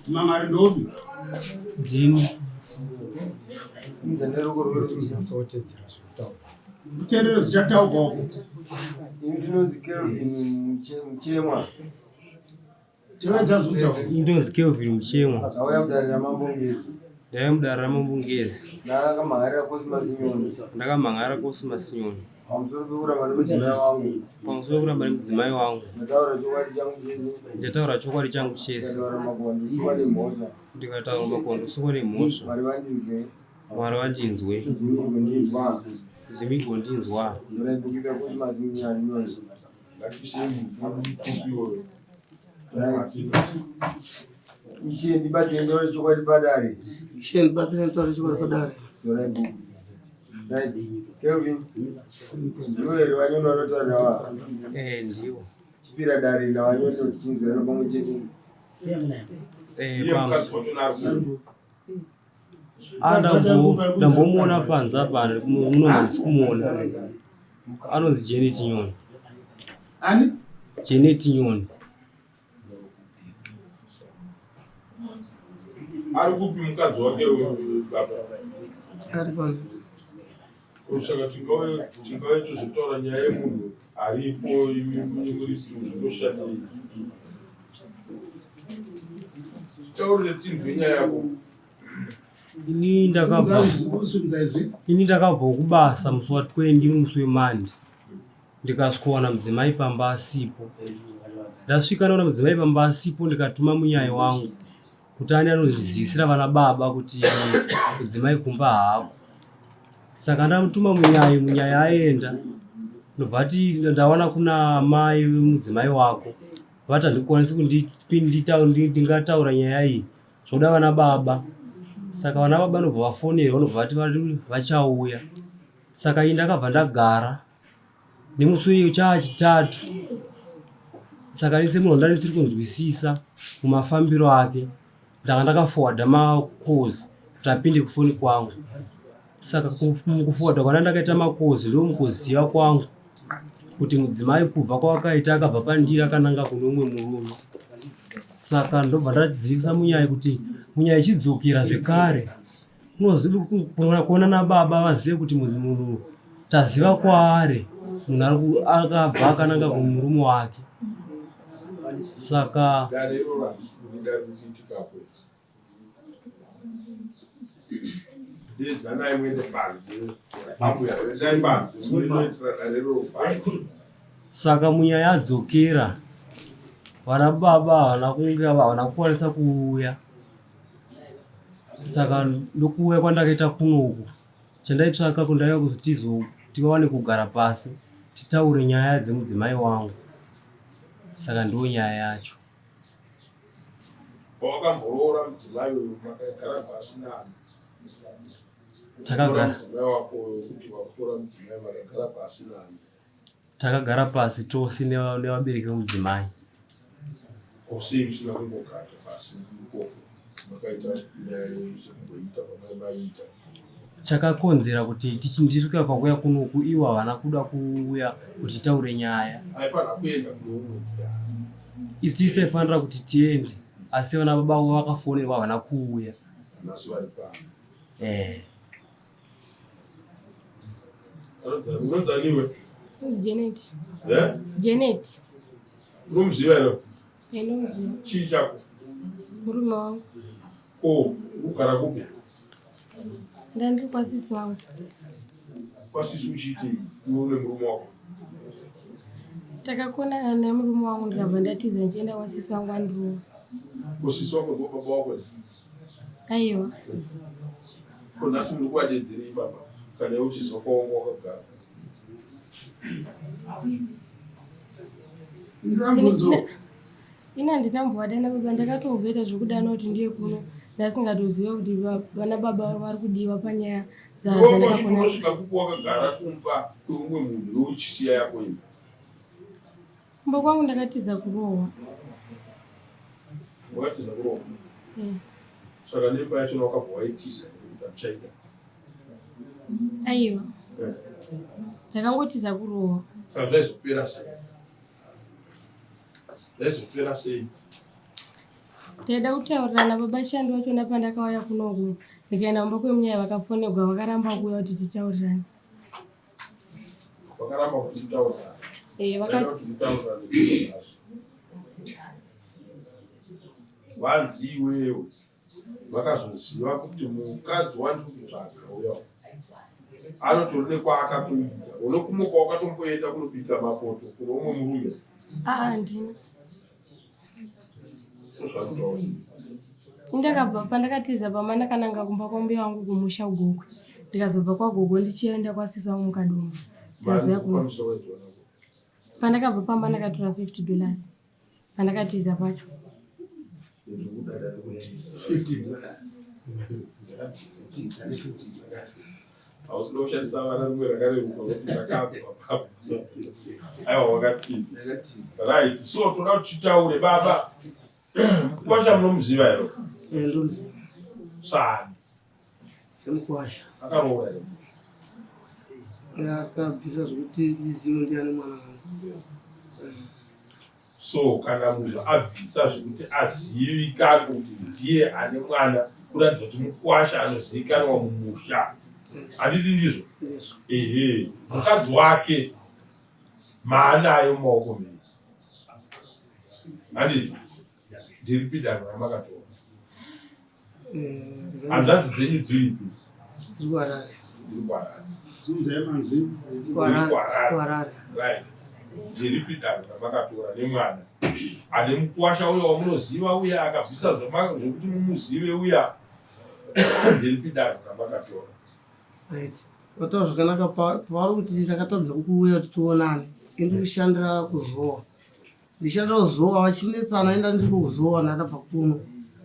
Mama Rindobi. Jini. Mtendero zichata uko. Indonzi Kelvin Mchemwa. Ndaye mudarira mambungezi. Ndakamhangara Cosmas Nyoni. Pamusoro kuramba nemudzimai wangu. Ndataura chokwadi changu chese. Ndikataura makondo soko nemhosva. Mwari wandinzwe. Zimigondinzwa. Isheni bati ndore chokwadi padare. Isheni bati ndore chokwadi padare. Kelvin. Wewe wanyono roto nawa. Ndio. Chipira dare na wanyono chinzwe pamwe chete. Pamwe. Ndambomuona panza pana munonzi kumuona. Anonzi Janet Nyoni. Ani? Janet Nyoni. Arikupi mukadzi wake baba? Aripano. Usaka tingawe tuzotaura nyaya yemunhu aripo imurisi zvinoshanda. Taurire tinzwe nyaya yako. Ini ndakabva kubasa musi wa20 musi weMonday. Ndikasvikowana mudzimai pamba asipo. Ndasvika naona mudzimai pamba asipo ndikatuma munyai wangu kuti ani anozvizivisira vana baba kuti mudzimai kumba haako. Saka ndamutuma munyai aenda. Ndobvati ndawana kuna mai mudzimai wako. Vati handikwanisi kuti ndingataura nyaya iyi. Zvoda vana baba. Saka vana baba nobva vafonera nobva vati vachauya. Saka ini ndakabva ndagara. Nemusi uyu chachitatu. Saka nese munhu ndanisiri kunzwisisa mumafambiro ake. Ndakaforwarda makozi kuti apinde kufoni kwangu. Saka kuforwarda kwana ndakaita makozi ndo mukuziva kwangu kuti mudzimai kubva kwakaita akabva pandiri akananga kune umwe murume. Saka ndobva ndadzivisa munyai kuti munyai chidzokera zvekare unoziva kuona nababa vazive kuti munhu taziva kwaari munhu akabva akananga kumurume wake. Saka Saka munyai adzokera vana baba havana kukwanisa kuuya. Saka ndokuuya kwandakaita kunoku chandaitsvaka kundaiva kuti tiwane kugara pasi titaure nyaya dzemudzimai wangu. Saka ndo nyaya yacho. Wakamborora mudzimai uyu makagara pasi naye? Takagara pasi tose nevabereki vemudzimai. Chakakonzera kuti ndisvika pakuya kunoku ivo havana kuda kuuya kuti titaure nyaya. Isu tisi taifanira kuti tiende asi vana baba vakafonerwa havana kuuya. Janet. Unomuziva ere? Ndinomuziva. Chii chako? Murume wangu. Ugara kupi? Ndandiri kwasisi wangu. Kwasisi uchiitei iwe nemurume wako? Takakonana nemurume wangu ndikabva ndatiza ndichienda kwasisi wangu andirowa. Kwasisi wako ndo baba wako ere? Aiwa. Nhasi muri kuvadedzerei baba kana iwe uchizwa kwawangu wakagara? Ina ndinambovadana baba ndakatongozoita zvekudana kuti ndiye kuno ndasingatoziva kuti vana baba vari kudiwa panyaya dzandakakonana. Unosvika kuko wakagara kumba kweumwe munhu iwe uchisiya yako imi? Kumba kwangu ndakatiza kurohwa. Wakatiza kurohwa? Saka nemba yacho wakabva waitiza kuti achaida? Aiwa. Ndakangotiza kurohwa. Saka zvaizopera sei? Zvazopera sei? Taida kutaurirana baba Shandi wacho napandakauya kunoku. Ndikaenda kumba kwemunyaya vakafonegwa vakaramba kuuya kuti titaurirane. Vakaramba kuti titaurirane? Vakati titaurirane basi. Wanzi iwewe vakazoziva kuti mukadzi wandiri kutsvaga uya anotori nekwaakatoita. Unokumuka wakatomboenda kunobika mapoto kuno umwe murume? Handina. Indakabva pandakatiza pama ndakananga kumba kwambuya wangu kumusha ugokwe. Ndikazobva kwagogo ndichienda kwasisa wangu mukadombo. Ndazoya kuno. Pandakabva pamba ndakatora $50. Pandakatiza pacho. $50. Tiza $50. Ausindoshandisa vana rumwe rakareruka kuti zvakabva papa. Aiwa wakatiza. Right. So toda kuchitaure baba. Mukwasha munomuziva ero? Ndomuziva. Sani? Semukwasha. Akaroora ero? Akabvisa zvokuti ndizive ndiani mwana wangu. So kana munhu abvisa zvekuti azivikanwa kuti ndiye ane mwana kuratidza kuti mukwasha anozivikanwa mumusha. Handiti ndizvo? Ehe. Mukadzi wake maanayo mumaoko menyu? Handiti? Ndiripi danho ramakatora? Hanzvadzi dzenyu dziripi? Dziri kuHarare. Dziri kuHarare. Dziri kuHarare. Right. Ndiripi danho ramakatora nemwana ane mukwasha uya wamunoziva uya akabvisa zvokuti mumuzive uya? Ndiripi danho ramakatora? Right. Wataura zvakanaka pavari kuti takatadza kuuya kuti tionane. Ndikushandira kuZowa. Ndishandira kuZowa vachinetsana enda ndiri kuZowa ndakabva kuno.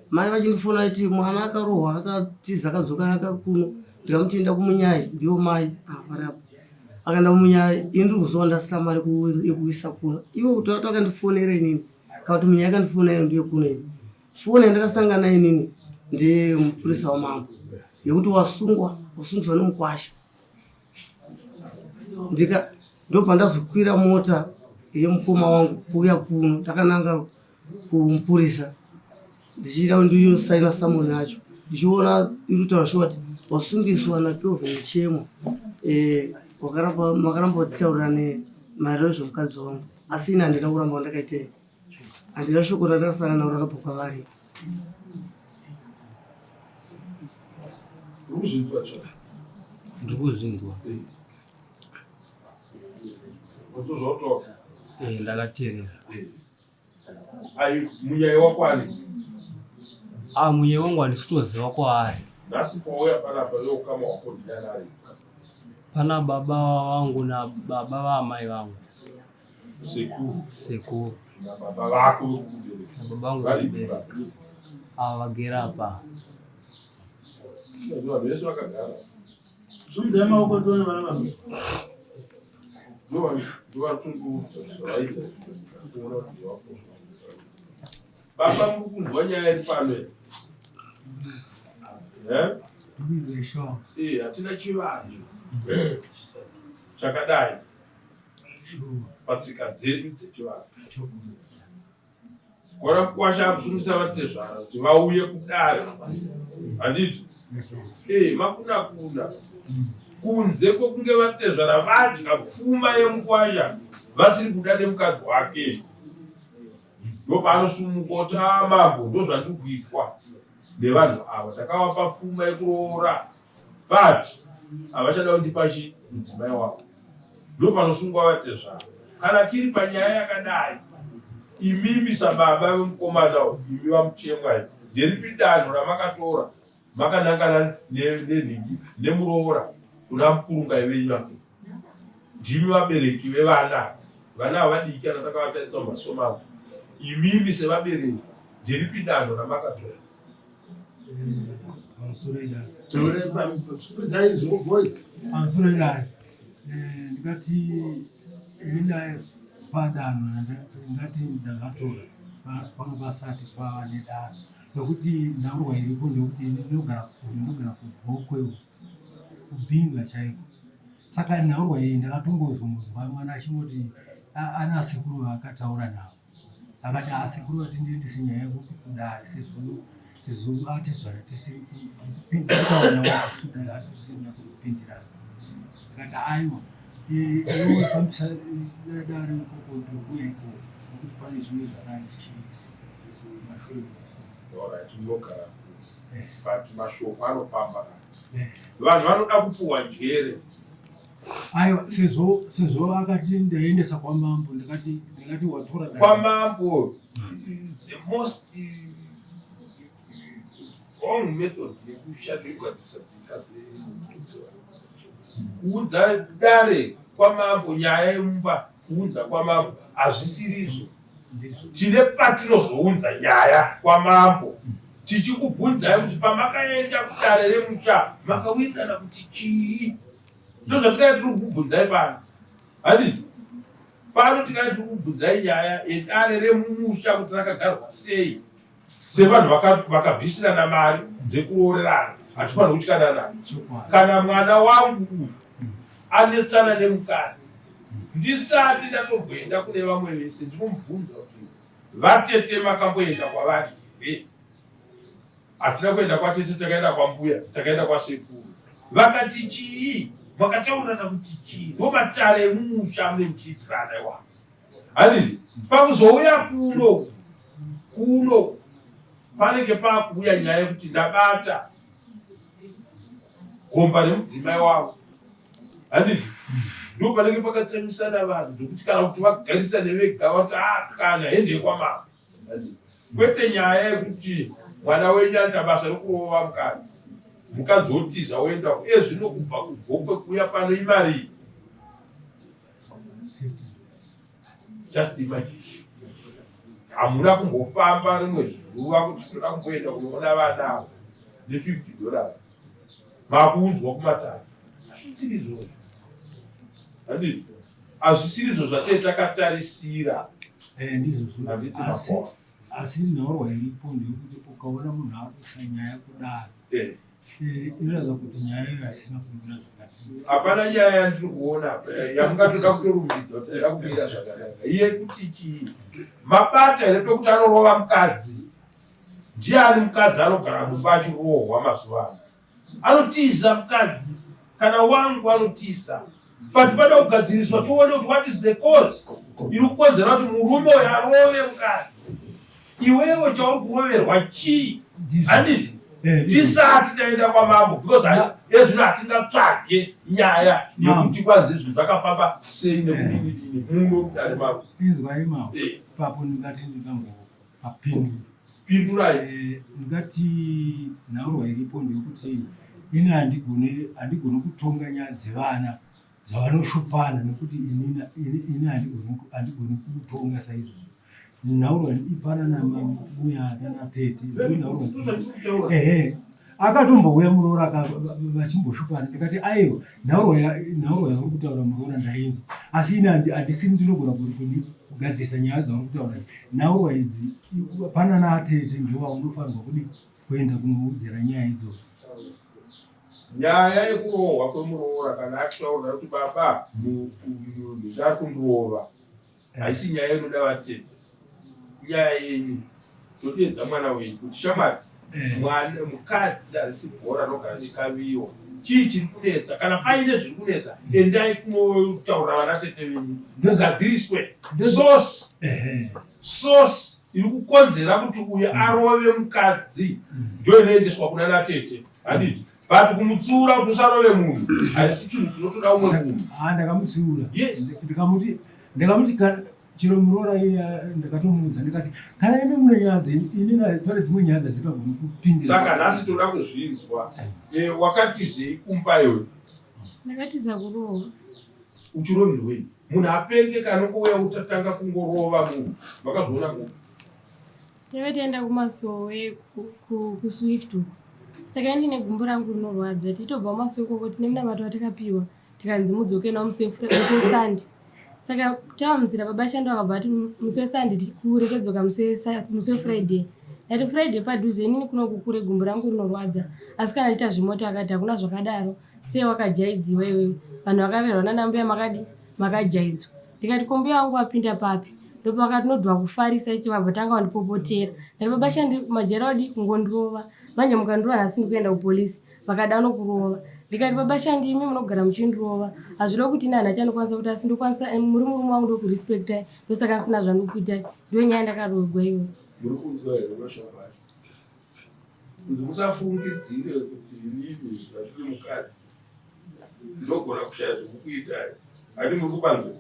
Mai vachindifona kuti mwana akarohwa akatiza akadzoka aka kuno. Ndikamuti enda kumunyai ndiwo mai variapo. Akaenda kumunyai ndiri kuZowa ndasina mari yekuisa kuno. Ivo kuti vakandifonera inini. Kana kuti munyai akandifonera ndiye kuno ini. Foni yandakasangana nayo inini ndiye mupurisa wamambo. Yekuti wasungwa nemukwasha. Ndobva ndazokwira mota yemukoma wangu kuuya kuno ndakananga kumupurisa. Ndichiita ndiyosaina samoni yacho. Ndichiona irutaura shoti wasungiswa naKelvin Chemo. Makaramba kutaurirana maererano nezvemukadzi wangu. Asi ini handina kuramba ndakaita. Handina shoko randakasangana naro rakabva kwavari. Ndiri kuzvinzwa. Ndakateerera. Munyai wako ani? Munyai wangu handisi kutoziva kwaari. Nhasi pauya panapa neukama wako ndiani ari? Pana baba vangu nababa vaamai vangu. Sekuru. Nababa vako vekubereka? Nababa vangu vekubereka. Vagere apa. Vanhu vese vakagara? Zvunzai maoko nzone vana vangu. Ndovatungudza zvavaita kuona kuti wako. Baba muri kunzwa nyaya iri pano ere? Hatina chivanhu chakadai patsika dzedu dzechivanhu. Kuona mukwasha akusungisa vatezvara kuti vauye kudare. Handiti? Makuna kunze kwokunge vatezvara vadya pfuma yemukwasha vasiri kuda nemukadzi wake. Ndopanosumuka kuti mambo ndozvatiri kuitwa nevanhu ava. Ndakavapa pfuma yekuroora but havachada kundipa mudzimai wavo. Ndopanosungwa vatezvara. Kana tiri panyaya yakadai, imimi sababa vemukomana uyu, imi vamuchemwa, nderipi danho ramakatora makanangana nenhingi nemuroora kuna mukurungai venyu? Ndimi vabereki vevana. Vana havadiki anatakavataridzwa mumasomo avo. Imimi sevabereki nderipi danho ramakatora? Pamusoro idari ndingati inini padanho ndingati ndakatora panga pasati pava nedanho nokuti nhaurwa iripo ndekuti ndinogara kuBhokwe kubhinga chaiko. Saka nhaurwa iyi ndakatongozomuzwa mwana achingoti ana sekuru akataura navo akati asekuru ati ndiendese nyaya yekuti kudare sizobate zvara tisiri kutaura navo tisi kudare acho tisiri kunasa kupindirana. Akati aiwa iwe fambisa dare ikoko ndikuya ikoko nekuti pane zvimwe zvakandichiita mashure tinogara but mashoko anofamba vanhu vanoda kupuwa njere. Aiwa sezvo akati ndaendesa kwamambo ndikati watora kwamambo the most wrong method yekushanda kugadzisa tsika kuudza dare kwamambo, nyaya yemumba kuudza kwamambo hazvisiri izvo. Tine patinozounza nyaya kwamambo tichikubvunzai kuti pamakaenda kudare remusha makawirikana kuti chii. Ndo zvatikati tiri kukubvunzai pano. Handiti pano tikati tiri kukubvunzai nyaya yedare remumusha kuti rakagarwa sei. Sevanhu vakabvisirana mari dzekuroorerana hatifanira kutyanana. Kana mwana wangu anetsana nemukadzi ndisati ndatomboenda kune vamwe vese ndinomubvunza kuti vatete makamboenda kwavari here. Hatina kuenda kwatete, takaenda kwambuya, takaenda kwasekuru. Vakati chii? Makataurana kuti chii? Ndo matare emumusha muchiitirana iwapo. Handiti pakuzouya kuno panenge pakuuya nyaya yekuti ndabata gomba remudzimai wavo. Handiti ndo panenge pakatsemisana vanhu zvokuti kana kuti vagarisane vega vati kana hende kwamama. Kwete nyaya yekuti mwana wenyu anoita basa rekurova mukadzi wotiza woenda zvino kubva kugokwe kuya pano imari. Just imagine. Hamuna kumbofamba rimwe zuva kuti toda kumboenda kunoona vana $50 makuudzwa kumatare. Hazvisiri izvozvo. Handiti hazvisiri izvo zvatei takatarisira. Ndizvo asi nhaurwa iripo ndeyekuti ukaona munhu akusa nyaya kudare inoratidza kuti nyaya iyo haisina kumira zvakati. Hapana nyaya yandiri kuona yamungatoda kutorumbidza kuti toda kumira zvakanaka. Iye kuti chii? Mabata here pekuti anorova mukadzi. Ndiani mukadzi anogara mumba achirohwa mazuva ano? Anotiza mukadzi. Kana wangu anotiza. But pada kugadziriswa toone kuti what is the cause? Iri kukonzera kuti murume uyu arove mukadzi. Iwewe chauri kuroverwa chii? Handiti tisati taenda kwamambo because ezvino hatingatsvage nyaya yekuti kwanzi zvinhu zvakafamba sei nekuti muno kudare mavo. Inzwai mavo papo ndingati ndingambopindurai. Ndingati nhaurwa iripo ndeyekuti ini handigoni kutonga nyaya dzevana dzavanoshupana nekuti ini handigoni kutonga saizvozvo. Nhaurwa ipana namabuya nanatete nhaurwa akatombouya muroora vachimboshupana. Ndikati aiwa nhaurwa yauri kutaura muroora ndainzwa asi ini handisiri ndinogona kugadzisa nyaya dzauri kutaura. Nhaurwa idzi pana naatete ndiwo unofanirwa kuenda kunoudzira nyaya idzodzo. Nyaya yekurohwa kwemuroora kana akutaurira kuti baba ndari kundurova haisi nyaya inoda vatete. Nyaya yenyu todedza mwana wenyu kuti shamwari mukadzi harisi bhora anogara chikaviwa. Chii chiri kunetsa? Kana paine zviri kunetsa endai kunotaura vana tete venyu mugadziriswe. Source iri kukonzera kuti uyu arove mukadzi ndio inoendeswa kuna natete. Handiti but kumutsiura kuti usarove munhu haisi chinhu chinotoda umwe munhu. Ndakamutsiura. Yes. Ndikamuti chiro muroora iya ndakatomuudza ndikati kana imi mune nyaya dzenyu ini pane dzimwe nyaya dzadzingagoni kupindira. Saka nhasi toda kuzvinzwa. Wakatizei kumba iwe? Ndakatiza kurova. Uchiroverwei? Munhu apenge kana kuuya utatanga kungorova munhu. Makazviona kupi? Tavataenda kumasowe kuSwift. Saka ndine gumbo rangu rinorwadza. Titobva kumasowe ikoko tine munamato watakapiwa. Tikanzi mudzoke nawo musi weSande. Saka tamunzira baba shando akabva ati musi weSande tikure todzoka musi weFriday. Ndati Friday padhuze inini kuno kukure gumbo rangu rinorwadza. Asi kana ndita zvimoto akati hakuna zvakadaro. Sei wakajaidziwa iwewe? Vanhu vakarerwa nanambuya makajaidzwa. Ndikati kombuya wangu apinda papi? ndopakati nodhwa kufarisa ichivabva tanga wandipopotera nari baba Shandi majera wadi kungondirova manje mukandirova nhasi ndikuenda kupolisi vakada nokurova ndikati baba Shandi imi munogara muchindirova hazvida kuti ine hanhu achandikwanisa kuti asi ndokwanisa muri murume wangu ndokurespektai ndosaka ndisina zvandikuitai ndiyo nyaya ndakarogwa iyoyo. Muri kunzwa here vashabhari musafungidzire kuti inini zvatiri mukadzi ndogona kushaya zvokukuitai hati muri kubanzwa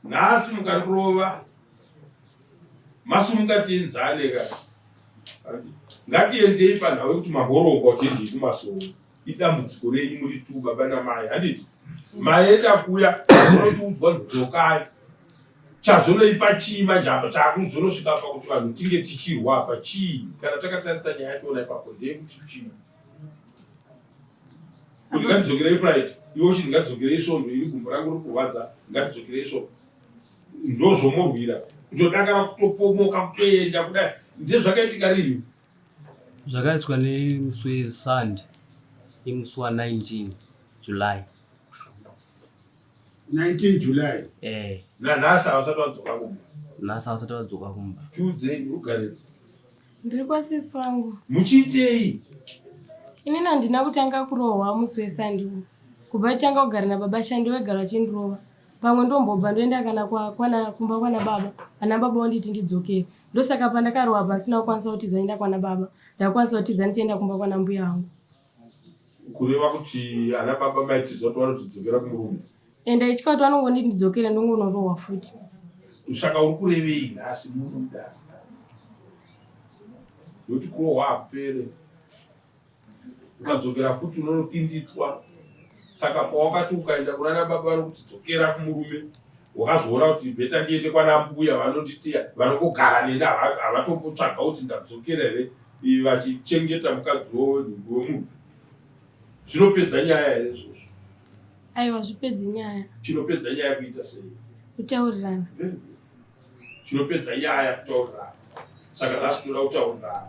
nhasi mukandirova masumukatinzane kana ngatiendei panhau yekuti mahorongwa kuendei kumasoro idambudziko renyu muri tu baba namai handiti mai enda kuya unotiudzwa ndodzokai chazonoipa chii manje apa taakuzonosvika pakuti vanhu tinge tichirwa apa chii kana takatarisa nyaya yationa ipapo ndeyekuti chii kuti ngatidzokerei friday iwo uchiti ngatidzokerei svondo iri gumbo rangu riri kurwadza ngatidzokerei svondo ndozvomurwira kutodakara kutopomoka kutoenda kudai ndezvakaitika rini zvakaitwa nemusi weSunday imusi wa19 July 19 July. nanhasi havasati vadzoka kumba nhasi havasati vadzoka kumba. tiudzei ugare ndiri kwasisi wangu muchiitei inini handina kutanga kurohwa musi weSunday kubva titanga kugara nababa Shandi wegara vachindirova pamwe ndombobva ndoenda kana kumba kwana baba ana baba wanditi ndidzokere ndosaka pandakarohwa pasina kukwanisa kutiza enda kwana baba ndakwanisa kutiza ndichienda kumba kwana mbuya wangu kureva kuti ana baba maitiza kuti vanotidzokera kumurume ende ichika kuti vanongonditi ndidzokere ndongonorohwa futi. saka uri kurevei nhasi munhu mudaro yoti kurohwa hakupere ukadzokera futi unonopinditswa saka pawakati ukaenda kunana baba vanokutidzokera kumurume wakazoona kuti bheta ndiende kwana mbuya vanonditiya vanongogara neni havatombotsvaga kuti ndadzokera here vachichengeta mukadzi wemunhu zvinopedza nyaya here izvozvo aiwa zvipedzi nyaya chinopedza nyaya kuita sei kutaurirana chinopedza nyaya kutaurirana saka nhasi toda kutaurirana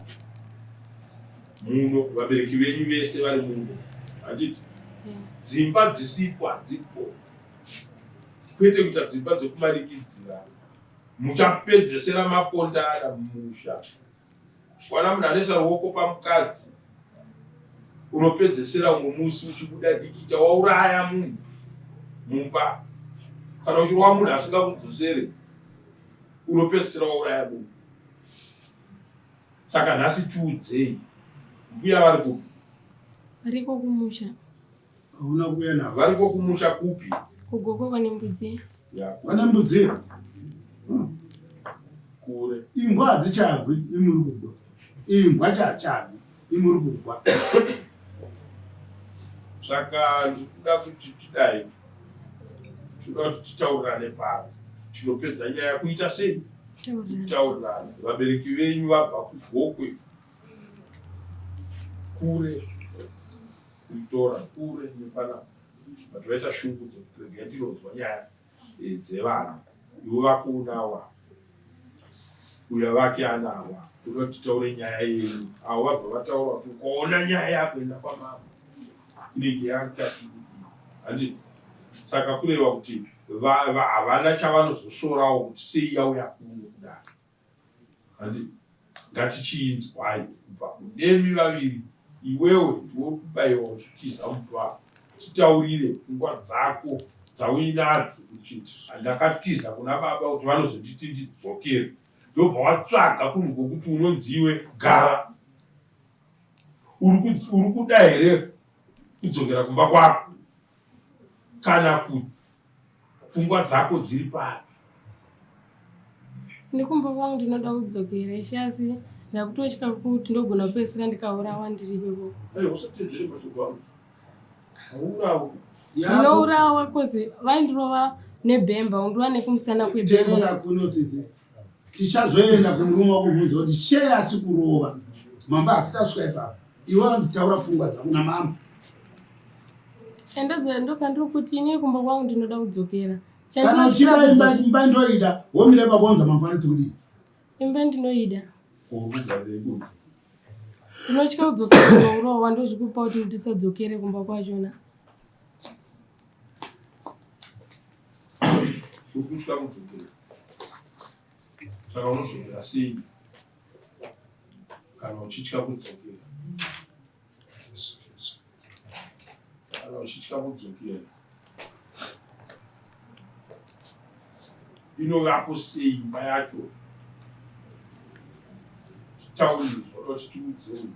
muno vabereki venyu vese vari muno handiti dzimba dzisipo hadzipo kwete kuita dzimba dzekumanikidzira muchapedzesera makondana mumusha wana munhu anoisa ruoko pamukadzi unopedzesera umwe musi uchibuda dikita wauraya munhu mumba kana uchirwa munhu asingakudzosere unopedzesera wauraya munhu saka nhasi tiudzei mbuya vari kupi variko kumusha Hauna kuya navo. variko kumusha kupi kugoko kwane mbudzi Wana mbudzi. kure Imbwa hadzichagwi imuri kugwa. Imbwa chachagwi imuri kugwa. saka ndikuda kuti tidai toda kuti titaurirane pano chinopedza nyaya kuita sei titaurirane vabereki venyu vabva kugokwe kure kuitora kure nepana vanhu vaita shungu dzekuti ndinonzwa nyaya dzevana ivo vakunawa uya vake anawa toda kuti titaure nyaya yenyu avo vabva vataura kuti ukaona nyaya yakuenda kwamama inenge yakati handi saka kureva kuti havana chavanozoshorawo kuti sei yauya kuno kudaro handi ngatichiinzwai kubva kunemi vaviri iwewe ndiwo kubayiwa uchitiza mutwa titaurire pfungwa dzako dzauinadzo kuti handakatiza kuna baba kuti vanozonditi ndidzokere ndobva watsvaga kunhu kwokuti unonziwe gara uri kuda here kudzokera kumba kwako kana kuti pfungwa dzako dziri papi ndikumba kwangu ndinoda kudzokera ishe asi ndakutotya kuti ndogona kupedzisira ndikaurawa ndiri ikoko usatedzere mashoko angu ndinourawa kozi vaindirova nebhemba undova nekumusana kwebhemba Tevera kuno sisi. Tichazoenda kumurume wakubvunza kuti chei asi kurova. Mamba asitasvika ipapo. Iwe anditaura pfungwa dzangu namama. ndopandiri kuti ini kumba kwangu ndinoda kudzokera Kana uchida imba ndoida womire pabonza mangwana kuti imba ndinoida urugarei ndinotya kudzokera urohwa ndozvikupa kuti ndisadzokere kumba kwachona ukutya kudzokera. Saka unodzokera sei kana uchitya kudzokera? Kana uchitya kudzokera inovapo sei imba yacho? Titaurirwa kuti tiudzei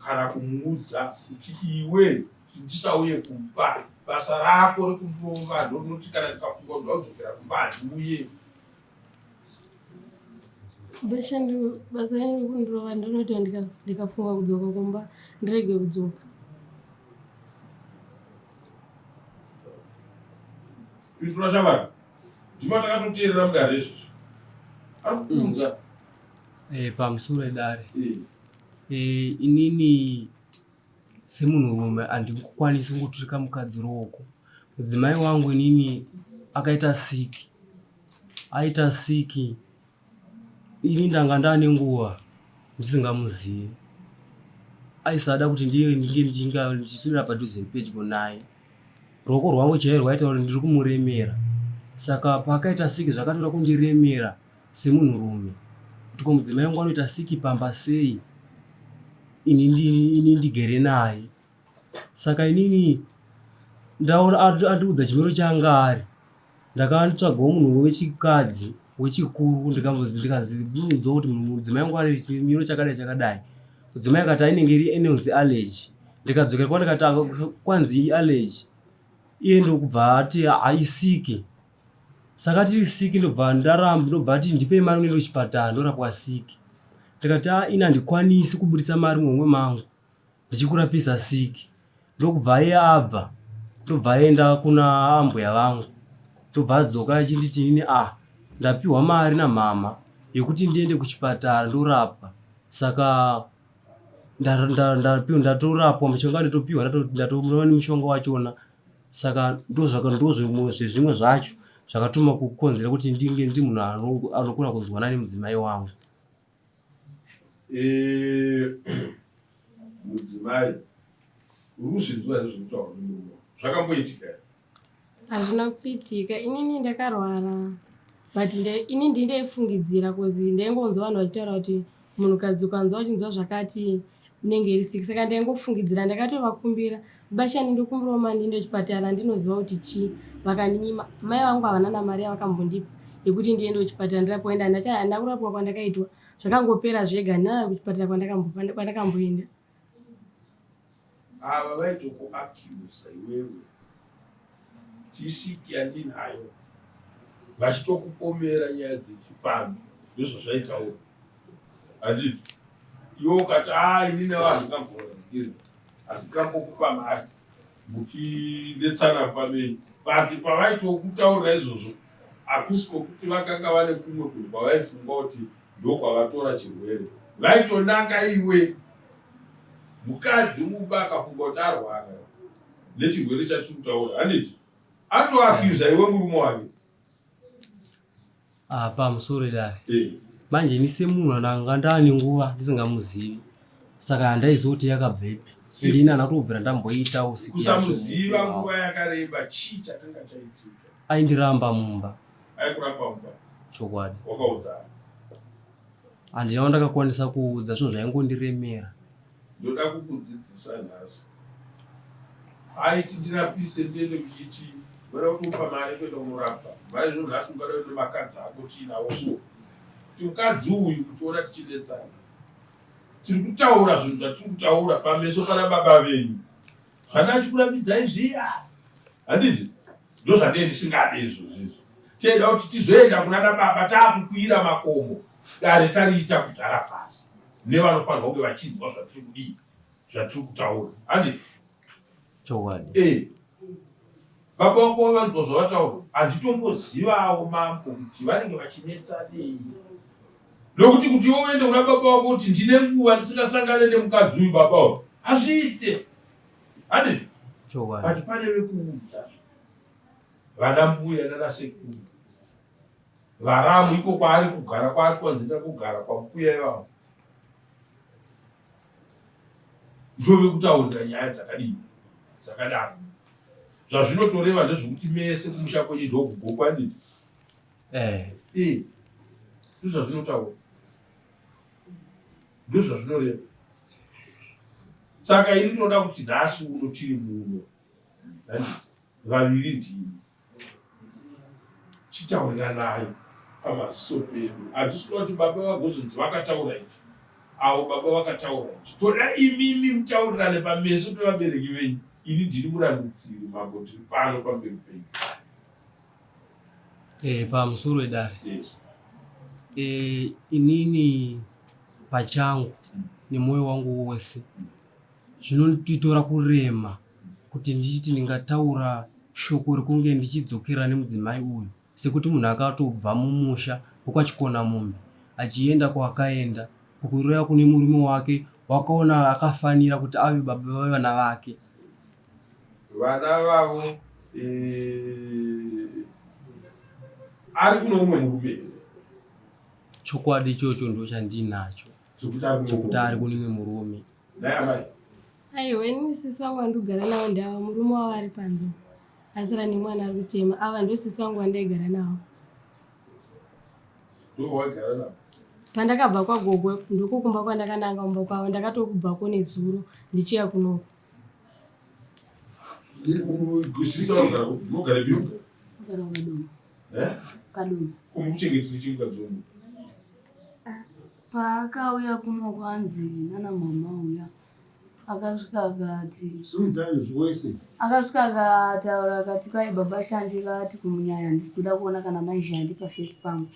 kana kumuudza kuti iwe ndisauye kumba, basa rako rekundirova ndinoti kana ndikafunga kuti waudzokera kumba handiuye. Basa rangu rekundirova ndinoti ndikafunga kudzoka kumba ndirege kudzoka. Pintura shamari ndima takatoteerera mudare izvozvo ari kuunza pamusoro dare inini semunhurume handikukwanisi kungoturika mukadzi ruoko. Mudzimai wangu inini akaita siki, aita siki, ini ndanga ndane nguva ndisingamuzivi, aisada kuti ndinge ndichiswedera padhuze pedyo naye. Ruoko rwangu chaiwo rwaita kuti ndiri kumuremera. Saka pakaita siki zvakatora kundiremera semunhurume kuti ko mudzimai wangu anoita siki pamba sei ini ndigere naye. Saka inini ndaona andiudza chimiro changa ari, ndakatsvagawo munhu wechikadzi wechikuru ndikaziudza kuti mudzimai wangu ane chimiro chakadai. Mudzimai akati inenge inonzi allergy. Ndikadzokera kwa ndikati kwanzi allergy. Iye ndokubva ati haisiki. Saka tiri siki ndobva ndaramba, ndobva ati ndipe mari unoenda kuchipatara ndorapwa siki. Ndikati ini handikwanisi kubuditsa mari muhomwe mangu ndichikurapisa siki. Ndokubva iye abva, ndobva aenda kuna ambuya vangu, ndobva adzoka achinditi ini ndapiwa mari namama yekuti ndiende kuchipatara ndorapwa. Saka ndatorapwa, mushonga ndatopiwa, ndatoona mushonga wachona. Saka ndozvimwe zvacho zvakatuma kukonzera kuti ndinge ndi munhu anokona kunzwana nemudzimai wangu. Mudzimai uri kuzvinzwa nezvekutaura nemurume zvakamboitika here? Hazvina kuitika. Inini ndakarwara but ini ndindefungidzira kuzi ndaingonzwa vanhu vachitaura kuti munhukadzi ukanzwa uchinzwa zvakati inenge iri siki. Saka ndaingofungidzira, ndakatovakumbira bashani ndokumbirawo mari ndiende kuchipatara ndinoziva kuti chii. Vakandinyima. Mai vangu havana namari yavakambondipa yekuti ndiende kuchipatara ndirapwe. Handina kurapwa kwandakaitwa, zvakangopera zvega, handina kuchipatara kwandakamboenda. Ava vaitokuaccuse iwewe kuti isiki yandinayo, vachitokupomera nyaya dzechifambi, ndizvo zvaitaura. Handiti iwe ukati inini handikambokupa mari muchidetsana pamenyu. But pavaitokutaurira izvozvo hakusi kwokuti vakanga vane kumwe kunhu kwavaifunga kuti ndokwavatora chirwere. Vaitonanga iwe mukadzi muba akafunga kuti arwara nechirwere chatiri kutaura, handiti atoakiza iwe murume wake. Pamusoro dare manje ini semunhu ndanga ndane nguva ndisingamuzivi, saka handaiziva kuti yakabvepi. Ndini handina kutobvira ndamboitawo siki yacho. Kusamuziva nguva yakareba, chii chakanga chaitika? Aindiramba mumba. Aikuramba mumba? Chokwadi. Wakaudza? Handina ndakakwanisa kuudza, zvinhu zvaingondiremera. Ndoda kukudzidzisa nhasi. Aiti ndirapise ndiende kuchiti wada kutopa mari kuenda kumurapa. Mari zvinhu nhasi ungada kuti makadzi ako tiinawo so. Kuti mukadzi uyu kutiona tichidetsana. Tiri kutaura zvinhu zvatiri kutaura pameso pana baba venyu. Zvana chikuramidzai zviya. Handiti? Ndo zvandee ndisingade izvozvo. Tienda kuti tizoenda kunana baba taakukwira makomo. Dare tariita kudhara pasi. Nevanofanirwa kunge vachinzwa zvatiri kudii, zvatiri kutaura. Handiti? Chokwadi. Baba wako vanzwa zvavataura, handitombozivawo mambo kuti vanenge vachinetsanei. Nokuti kuti iwe uende kuna baba wako kuti ndine nguva ndisingasangane nemukadzi uyu baba wako, hazviite. Handiti? But pane vekuudza. Vana mbuya nana sekuru. Varamu iko kwaari kugara kwaari kwanzenda kugara kwambuya ivavo. Ndove kutaurira nyaya dzakadii, dzakadaro. zvazvinotoreva ndezvekuti mese kumusha kwenyu ndokugokwa ndini ndozvazvinotaura, ndozvazvinoreva. Saka ini toda kuti nhasi uno tiri muno vaviri ndini chitaurira nayo pamaziso pedu. Hatisi kuti baba vagozonzi vakataura ichi, avo baba vakataura ichi. Toda imimi mutaurirane pameso pevabereki venyu. Ini ndiri murandutsiri mambo, tiri pano pamberi penyu. Pamusoro wedare. Inini pachangu nemoyo wangu wose zvinonditora kurema kuti ndichiti ndingataura shoko rekunge ndichidzokera nemudzimai uyu, sekuti munhu akatobva mumusha wekwachikona mombe achienda kwakaenda kukureva kune murume wake wakaona akafanira kuti ave baba vevana vake. Vana vavo ari kuno umwe murume. Chokwadi ichocho ndo chandinacho chokuti ari kune umwe murume. Aiwa, ini sisi wangu andogara navo ndava murume wavo ari panze, asira nemwana ari kutema. Ava ndo sisi wangu andaigara navo. Pandakabva kwagogo ndokukumba kwandakananga kumba kwavo, ndakatokubvako nezuro ndichiya kunoko. Sisi wangu mugare biuga? Mugara wakadomo. Kadomo. Kumukuchengeteri chimukadzi wangu? Paakauya kuno kwanzi nana mama uya akasvika akati akasvika akataura akati kwai baba Shandi vati kumunyaya handisi kuda kuona kana mai Shandi paface pamwe,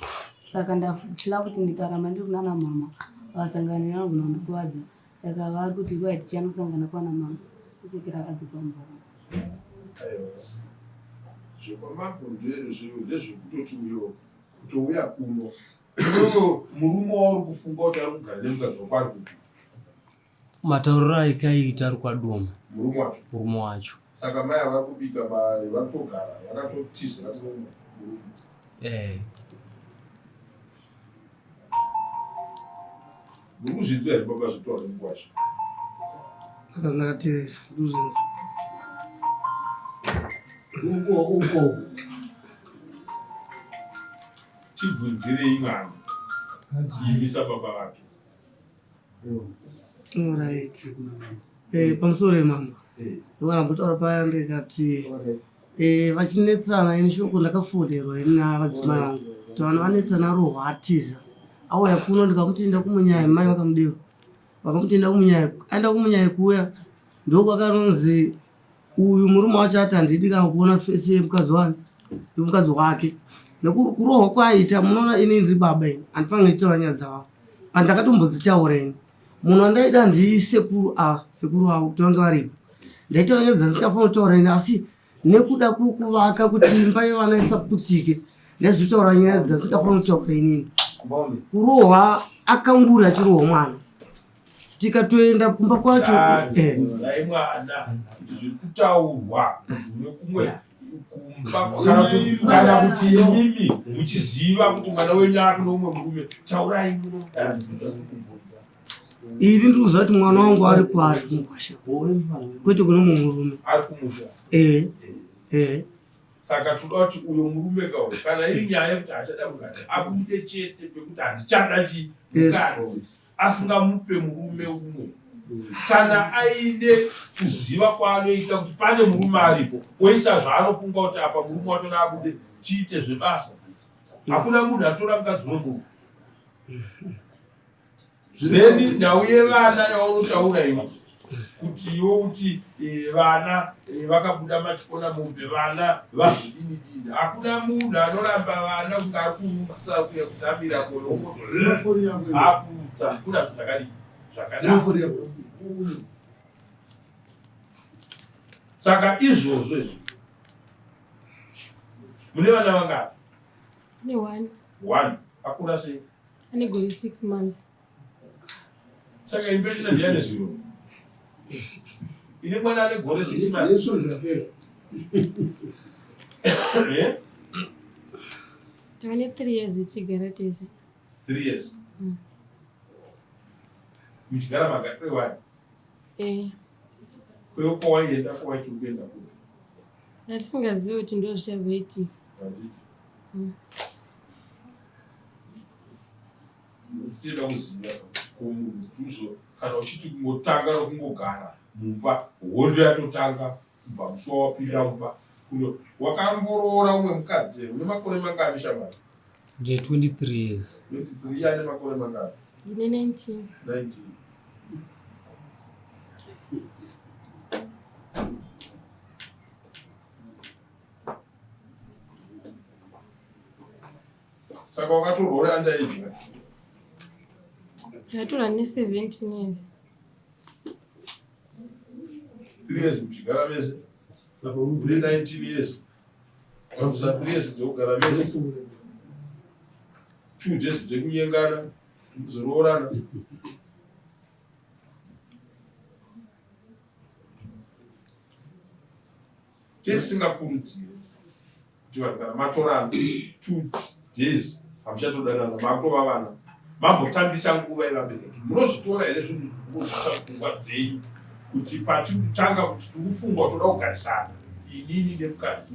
saka ndafutira kuti ndikaramba ndiri kunana mama vasangane nangu nondikuwadza, saka vari kuti kwai tichanosangana kwana mama kusvikira akadzoka mumba. Zvepamambo ndezvekutoti uyo kutouya kuno murume wauri kufunga kuti ari kugara nemukadzi wako ari kuti matauriro aikaita ari kwaDomo murume wacho. Saka mai ava kubika vanotogara vakatotizira kuno murume. Muri kuzvinzwa here baba zvitaura nemukwasha? Ndakateerera nduzvinzi. uko chibvunzirei mwana imisa baba vake. Alright. Pamusoro wemambo vanambotaura paya ndikati vachinetsana, ini shoko ndakafonderwa ini navadzimai vangu kuti vanhu vanetsana rohwatiza. Auya kuno ndikamuti enda kumunyaya, mai vakamudero vakamuti enda kumunyaya, aenda kumunyaya kuya ndokwakanonzi uyu murume wacho ati handidi kana kuona fesi yemukadzi wake. Nekurohwa kwaita, munoona ini ndiri baba ini handifanira kuitaura nyaya dzavo, pandakatombodzitaura ini munhu andaida ndisekuru sekuru avo kuti vange varipo, ndaitaura nyaya dzandisingafanira kutaura ini, asi nekuda kuvaka kuti imba yevana isaputsike ndaizotaura nyaya dzandisingafanira kutaura inini. Kurohwa akanguri achirohwa mwana, tikatoenda kumba kwacho dai mwana zviri kutaurwa nekumwe kana kuti imimi muchiziva kuti mwana wenyu ari noumwe murume, taurai muno. Iri ndikuziva kuti mwana wangu ari kwari kumugwasha, kwete kune mumwe murume ari kumusha. Saka toda kuti uyo murume kauyo kana iri nyaya yekuti achada mukadzi abude chete pekuti handichada mukadzi asingamupe murume umwe, kana aine kuziva kwaanoita kuti pane murume aripo oisa zvaanofunga kuti apa murume watona abude tiite zvebasa. Hakuna munhu atora mukadzi wemunhu. Zeni nhau yevana yaunotaura iwe kuti iwo kuti vana vakabuda machikona mombe vana vazodini. Hakuna munhu anoramba vana kuti ari kurumisa kuya kutambira akutsa kuna zvakadii zvakanaka. Saka izvozvo izvi mune vana vangani? Ane 1. 1. Akura sei? Ane gore 6 months. Saka impechina ndiani zviro? Ine mwana ane gore 6 months. Tane 3 years ichigara tese. 3 years. Muchigara magari wai? Eh. Kwaienda kwaichikuenda kule. Atisingazivi kuti ndo zvichazoitika. Tinoda kuziva kumunhu kana uchiti kungotanga nokungogara mumba hondo yatotanga kubva musi wawapinda mumba wakamboroora umwe mukadzi une makore mangani shamwari? Ndine 23 years. 23 ane makore mangani? Ndine 19. 19. Saka wakatorora underage? Ndatora ne 17 years. 3 years muchigara mese? 19 years. Pamusa 3 years dzokugara mese? 2 days dzekunyengana kuzoroorana. Tisingakurudziri kuti vanhu kana matorana 2 days hamuchatodanana makutova vana mambotambisa nguva yevabereki. Munozvitora here zvinhu pfungwa dzenyu kuti patikutanga kuti tikufungwa toda kugarisana inini nemukadzi,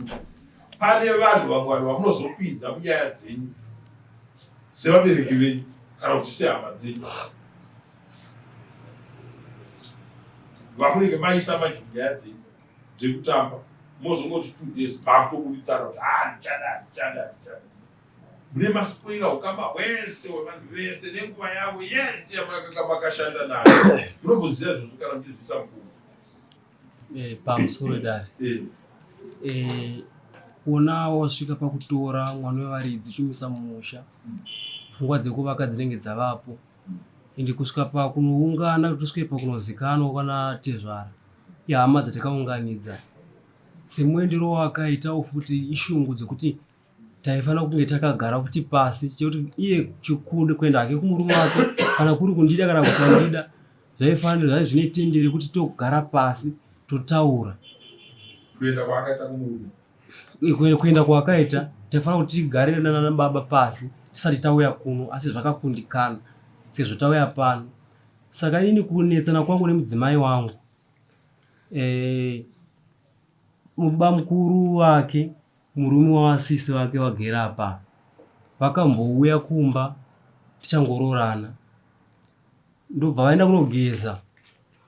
pane vanhu vamwe vamunozopinza munyaya dzenyu sevabereki venyu kana kuti sehama dzenyu vamunenge maisa munyaya dzenyu dzekutamba, mozongoti 2 days makutobuditsana kuti ndichada. Mune maspoila ukama wese wevanhu vese nenguva yavo yese yamakanga makashanda nayo. Munomboziva zvozvo kana kuti zvisamukuru? Pamusoro dare. Kuona wasvika pakutora mwana wevaridzi chimisa mumusha, pfungwa dzekuvaka dzinenge dzavapo, ende kusvika pakunoungana kuti tusvike pakunozikanwa kana tezvara yehama dzatakaunganidza. Semuendero wakaitawo futi ishungu dzekuti taifana kunge takagara futi pasi chekuti iye chikude kuenda hake kumurume wake kana kuri kundida kana kusandida zvaifanira zvine tendere kuti togara pasi totaura. Kuenda kwakaita kumurume? Kuenda kwakaita taifana kuti tigare nana baba pasi tisati tauya kuno, asi zvakakundikana sezvo tauya pano. Saka inini kunetsana kwangu nemudzimai wangu, muba mukuru wake murume wavasisi vake vagera apa vakambouya kumba tichangororana, ndobva vaenda kunogeza.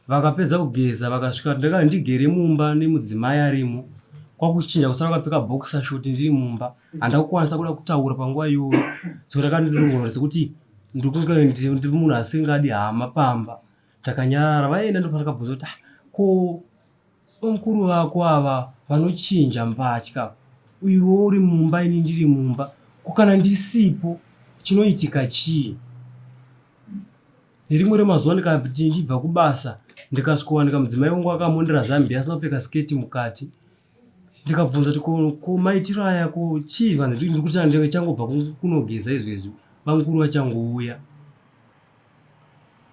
Vakapedza kugeza vakasvika ndakati ndigere mumba nemudzimai arimo, kwakuchinja kusara vakapfeka boxer short ndiri mumba, handakukwanisa kuda kutaura panguva iyoyo. Saka ndakandinongorora sekuti ndiri munhu asingadi hama pamba. Takanyarara vaenda ndopatakabvunza kuti ko mukuru vako ava vanochinja mbatya, uiwo uri mumba ini ndiri mumba, kana ndisipo chinoitika chii? Nerimwe remazuva ndikati ndibva kubasa ndikasvikowanika mudzimai wangu akamondera zambia asina kupfeka sketi mukati. Ndikabvunza kuti ko maitiro aya ko chii? Vanzi ndiri kuti ndenge changobva kunogeza izvezvi vamukuru vachangouya.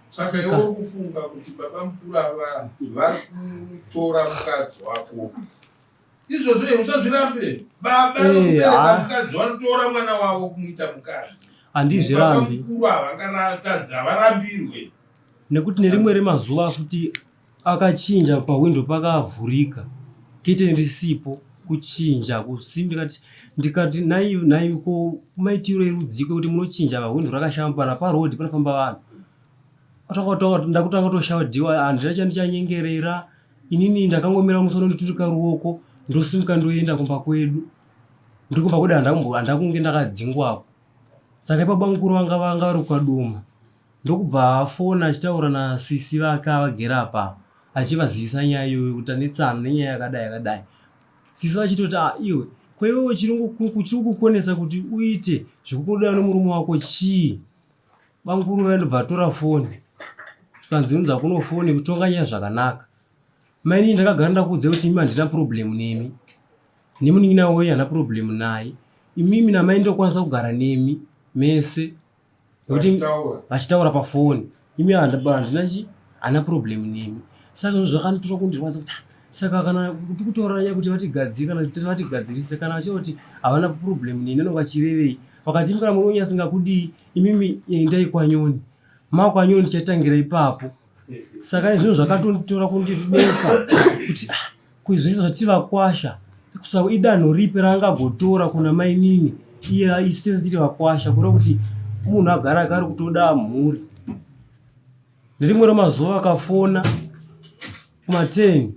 Saka iwe kufunga kuti baba mukuru ava vari kutora mukadzi wako, izvozvo usazvirambe. Baba nokubereka mukadzi vanotora mwana wavo kumuita mukadzi. Handizvirambi. Baba mukuru ava kana tadzi havarambirwe. Nekuti nerimwe remazuva futi akachinja pahwindo pakavhurika, kete ndisipo kuchinja kusimbi. Ndikati nai ko maitiro erudziko kuti munochinja pahwindo rakashamba naparodhi panofamba vanhu. Ndakutanga toshaudiwa, handina chandichanyengerera. Inini ndakangomira musoro nditurika ruoko ndosimuka ndoenda kumba kwedu. Ndiri kumba kwedu handakunge ndakadzingwapo. Saka ipapo mukuru vanga vari kukaduma, ndokubva afona achitaura nasisi vake avagera apa achivazivisa nyaya iyoyo kuti anetsana nenyaya yakadai. Sisi vachitoti iwe kwaiwewo chiri kukonesa kuti uite zvekukuda nemurume wako chii? Bamukuru vaindobva atora foni tikanzvinudza kuno foni kutonga nyaya zvakanaka. Maini ndakagara ndakudze kuti imi handina problem nemi, nemunin'ina wenyu hana problem naye, imimi namai ndokwanisa kugara nemi mese vachitaura pafoni, imi hana problem nemi. Saka zvakanditora kundirwadza kuti saka kana kuti kutaura nyaya kuti vatigadzire kana kuti vatigadzirise kana vachoti havana problem neni anonga achirevei. Wakati imi kana munhu wenyu asingakudii, imimi endai kwanyoni, kwanyoni chatangira ipapo. Saka zvinhu zvakatonditora kundinetsa kuti kuizvese zvati vakwasha kusaka idanho ripi raangagotora kuna mainini iye aisensiti vakwasha kuda kuti munhu agara akari kutoda mhuri. Nerimwe ramazuva akafona kuma10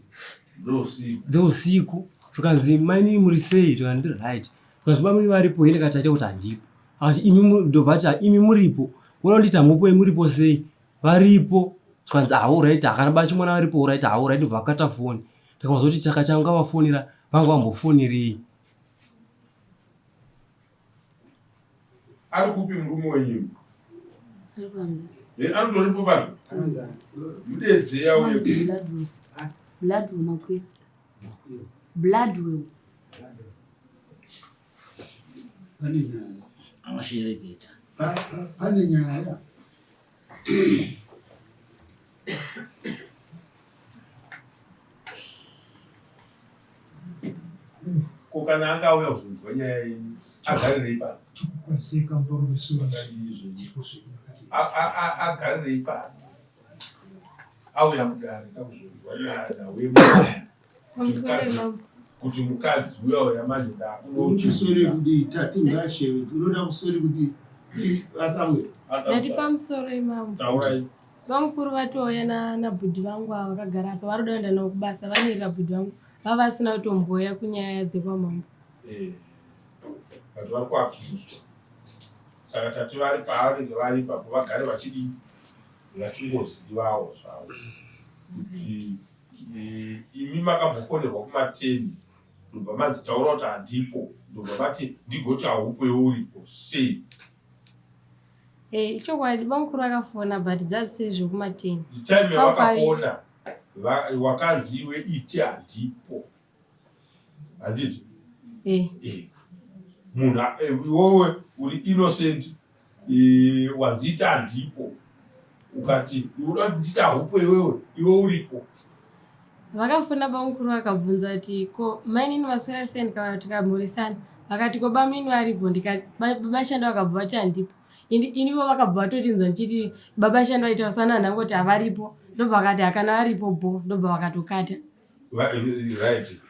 dzeusiku zvikanzi mainini muri sei, tikati ndiri right, zvikanzi bamini varipo ine kataita kuti handipo, akati imi ndobva ati imi muripo, unoda kunditi hamupo muripo sei, varipo, zvikanzi alright, akana bachimwana varipo alright, alright, ndobva akata foni. Takazoti chaka changu vafonera vanga vambofonerei. Ari kupi murume wenyu? Anotoripo pano? Mudedze yawo Bloodwell makwiri. Bloodwell. Pane nyaya. Kana angauya kuzonzwa nyaya yenyu agarirei panze? Agarirei panze auya kudare kakuzonzwa nyaya kuti mukadzi uya manje ndakusori kuti tati ngashewe unoda kusori kuti asauye ndati pamusoro imamo taurai vamukuru vatouya nabhudhi vangu ava vakagara apa vari kuenda navo kubasa vanirira bhudhi vangu vava vasina kutomboya kunyaya dzepamambo. Vanhu vari kuakizwa saka tati vari pavanenge vari papo vagare vachidi vachingozivawo zvavo kuti imi makambofonerwa kuma10 ndobva manzi taura kuti handipo, ndobva mati ndigoti haupo uripo sei? Ichokwadi vamukuru vakafona but dzasiri zvekuma10 time yavakafona wakanzi iwe iti handipo, handiti? Munhu iwewe uri innocent, wanzi iti handipo, ukati unoda kuti nditi haupo iwe uripo. Vakafona vamukuru vakabvunza kuti ko mainini maswera sei kana tikamhoresana, vakati ko bamini varipo, ndikati baba shanda vakabva vati handipo, inivo vakabva vatotinzwa ndichiti baba shanda vaitaura sana nhangu kuti havaripo, ndobva vakati hakana varipo bo, ndobva vakatokata. Right,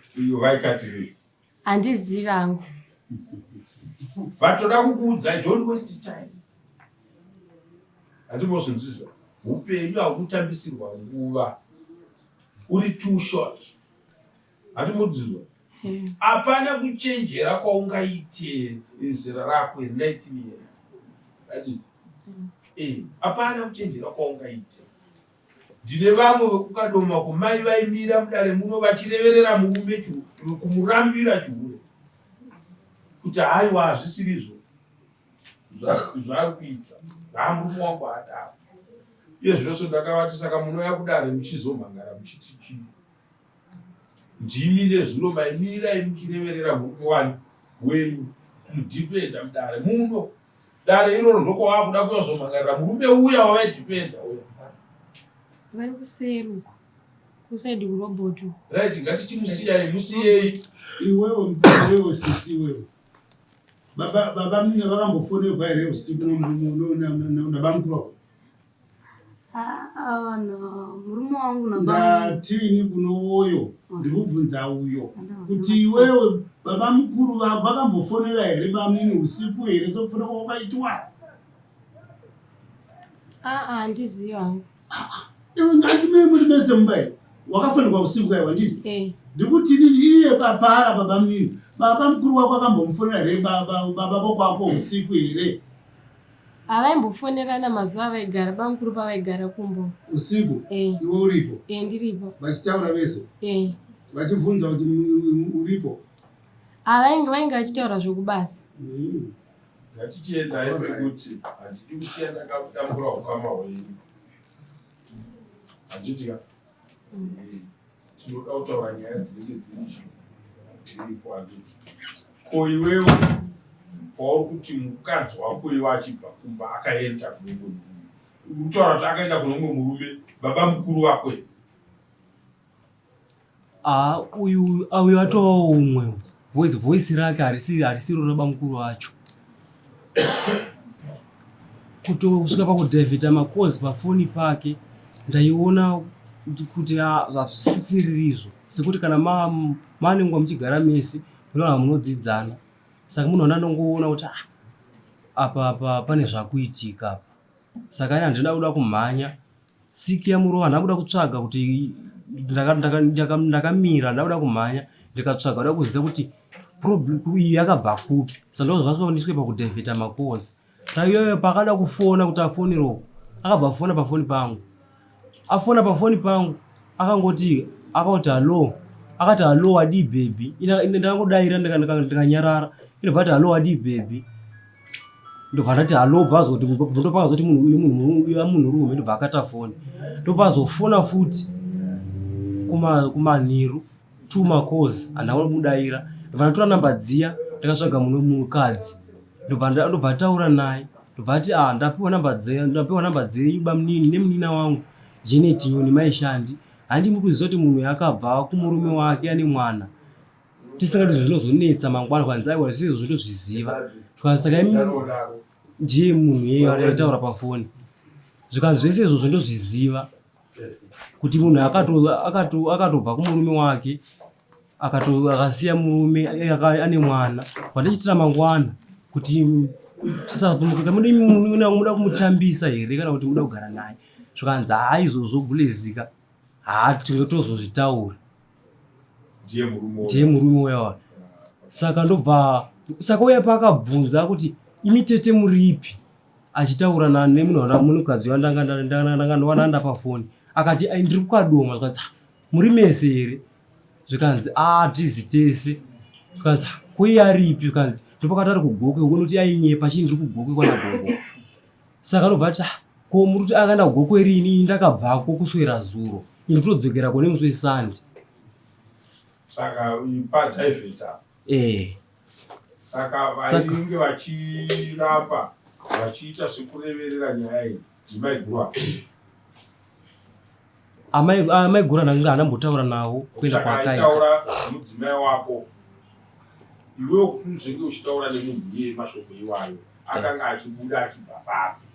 vaikati handizivi hangu. Vatoda kukuudzai don't waste time. Handimozvinzwisa upenyu hakutambisirwa nguva, uri too short. Handimodzizwa hapana kuchenjera kwaungaite zera rako 19 years. Hapana kuchenjera kwaungaite. Ndine vamwe vekukadoma kumai vaimira mudare muno vachireverera murume kumurambira chihure kuti haiwa hazvisirizvo zvari kuita hamurume wangu hadaro. Iye zvose ndakavati saka munouya kudare muchizomhangara muchiti chii? Ndimi nezuro maimirai muchireverera murume wani wenyu mudhipenda mudare muno. Dare iroro ndokwava kuda kuyazomhangarira murume uya wavaidhipenda uya. Vari kuseruko kusaidi kuroboto. Right, ngatichimusiyai musiyei. Iwewe mperewo sisi iwewe. Baba mine vakambofonerwa here usiku nabamukuru wako? Murume wangu ndatini kunowoyo ndikubvunza uyo kuti iwewe baba mukuru vako vakambofonera here bamini usiku here sokufona kwakaitwa? Handizivi hangu. Iwe ngatimei muri mese mumbai wakafonerwa usiku kaiwa nditi? Ndikuti iye papara baba mini baba mukuru wako akambomufonera here baba vokwako usiku here? Avaimbofonerana mazuva avaigara bamukuru pavaigara kumbo usiku. Iwe uripo? Ndiripo. Vachitaura vese? Vachibvunza kuti uripo? Vainge vachitaura zvokubasa. Ngatichiendai pekuti handidi kusiya ndakadambura ukama hwenyu. Handitika tinoda kutaura nyaya dzinenge dziripo. Handiti ko iwewe kwauri kuti mukadzi wako iwe achibva kumba akaenda kune mumwe murume, utaura kuti akaenda kune mumwe murume baba mukuru wako here? Uyu atovawo umwe voice rake harisiro baba mukuru wacho. Kutosvika pakudhavhita makozi pafoni pake ndaiona kuti zvisisiririzvo sekuti kana manengwa muchigara mese munoona munodzidzana, saka munhu anongoona kuti apa pane zvakuitika apa. Saka ini handina kuda kumhanya siki yamurova, handina kuda kutsvaga kuti ndakamira, handina kuda kumhanya ndikatsvaga, kuda kuziva kuti problem iyi yakabva kupi. Saka ndozvasvika ndiswe pakudhavheta makozi. Saka iyoyo pakada kufona kuti afonero, akabva afona pafoni pangu. Afona pafoni pangu akangoti akauti hello, akati hello wadi baby. Ndakangodaira ndikanyarara, inobva ati hello wadi baby. Ndobva ndati hello, bvazoti ndopaka zoti munhu rume, ndobva akata foni. Ndobva zofona futi kumanhiru 2 makozi handina kumudaira. Ndobva ndatora namba dziya ndakatsvaga munhukadzi, ndobva taura naye, ndobva ati ndapiwa namba dzenyu bamunini nemunina wangu Janet Nyoni Maishandi. Handi mukuziva kuti munhu yakabva kumurume wake ane mwana, tisingati zvinozonetsa mangwana kwanza aiwa zvizo zvindozviziva. Saka ndiye munhu iye aitaura pafoni, zvikanzi zvese izvo zvindozviziva kuti munhu akatobva kumurume wake akasiya murume ane mwana. Wandichitira mangwana kuti tisapumuka, muda kumutambisa here kana kuti muda kugara naye. Zvikanzi izvozvo gulezika tingotozozvitaura ndiye murume wewa. Saka uya paakabvunza kuti imi tete muripi, achitaura nemunhukadzi wandangandovananda pafoni, akati ndiri kukadoma. Zvikanzi muri mese here? Zvikanzi tizi tese. Zvikanzi koiye aripi? Zvikanzi ndopakati ari kugokwe, kuona kuti ainyepa chii ndiri kugokwe kwana gogo. Saka ndobva ati ko muri kuti akaenda kugokwe rini? Ndakabvako kuswera zuro, ini todzokera kune musi weSunday. Saka padhaivheta saka vainge vachirapa vachiita sekureverera nyaya iyi ndimaigurwa. Amaigura ndanga andambotaura nawo kuenda kwaakaita. Aitaura mudzimai wako, iwewo kuti uzenge uchitaura nemunhu iye mashoko iwayo akanga achibuda achibva papi?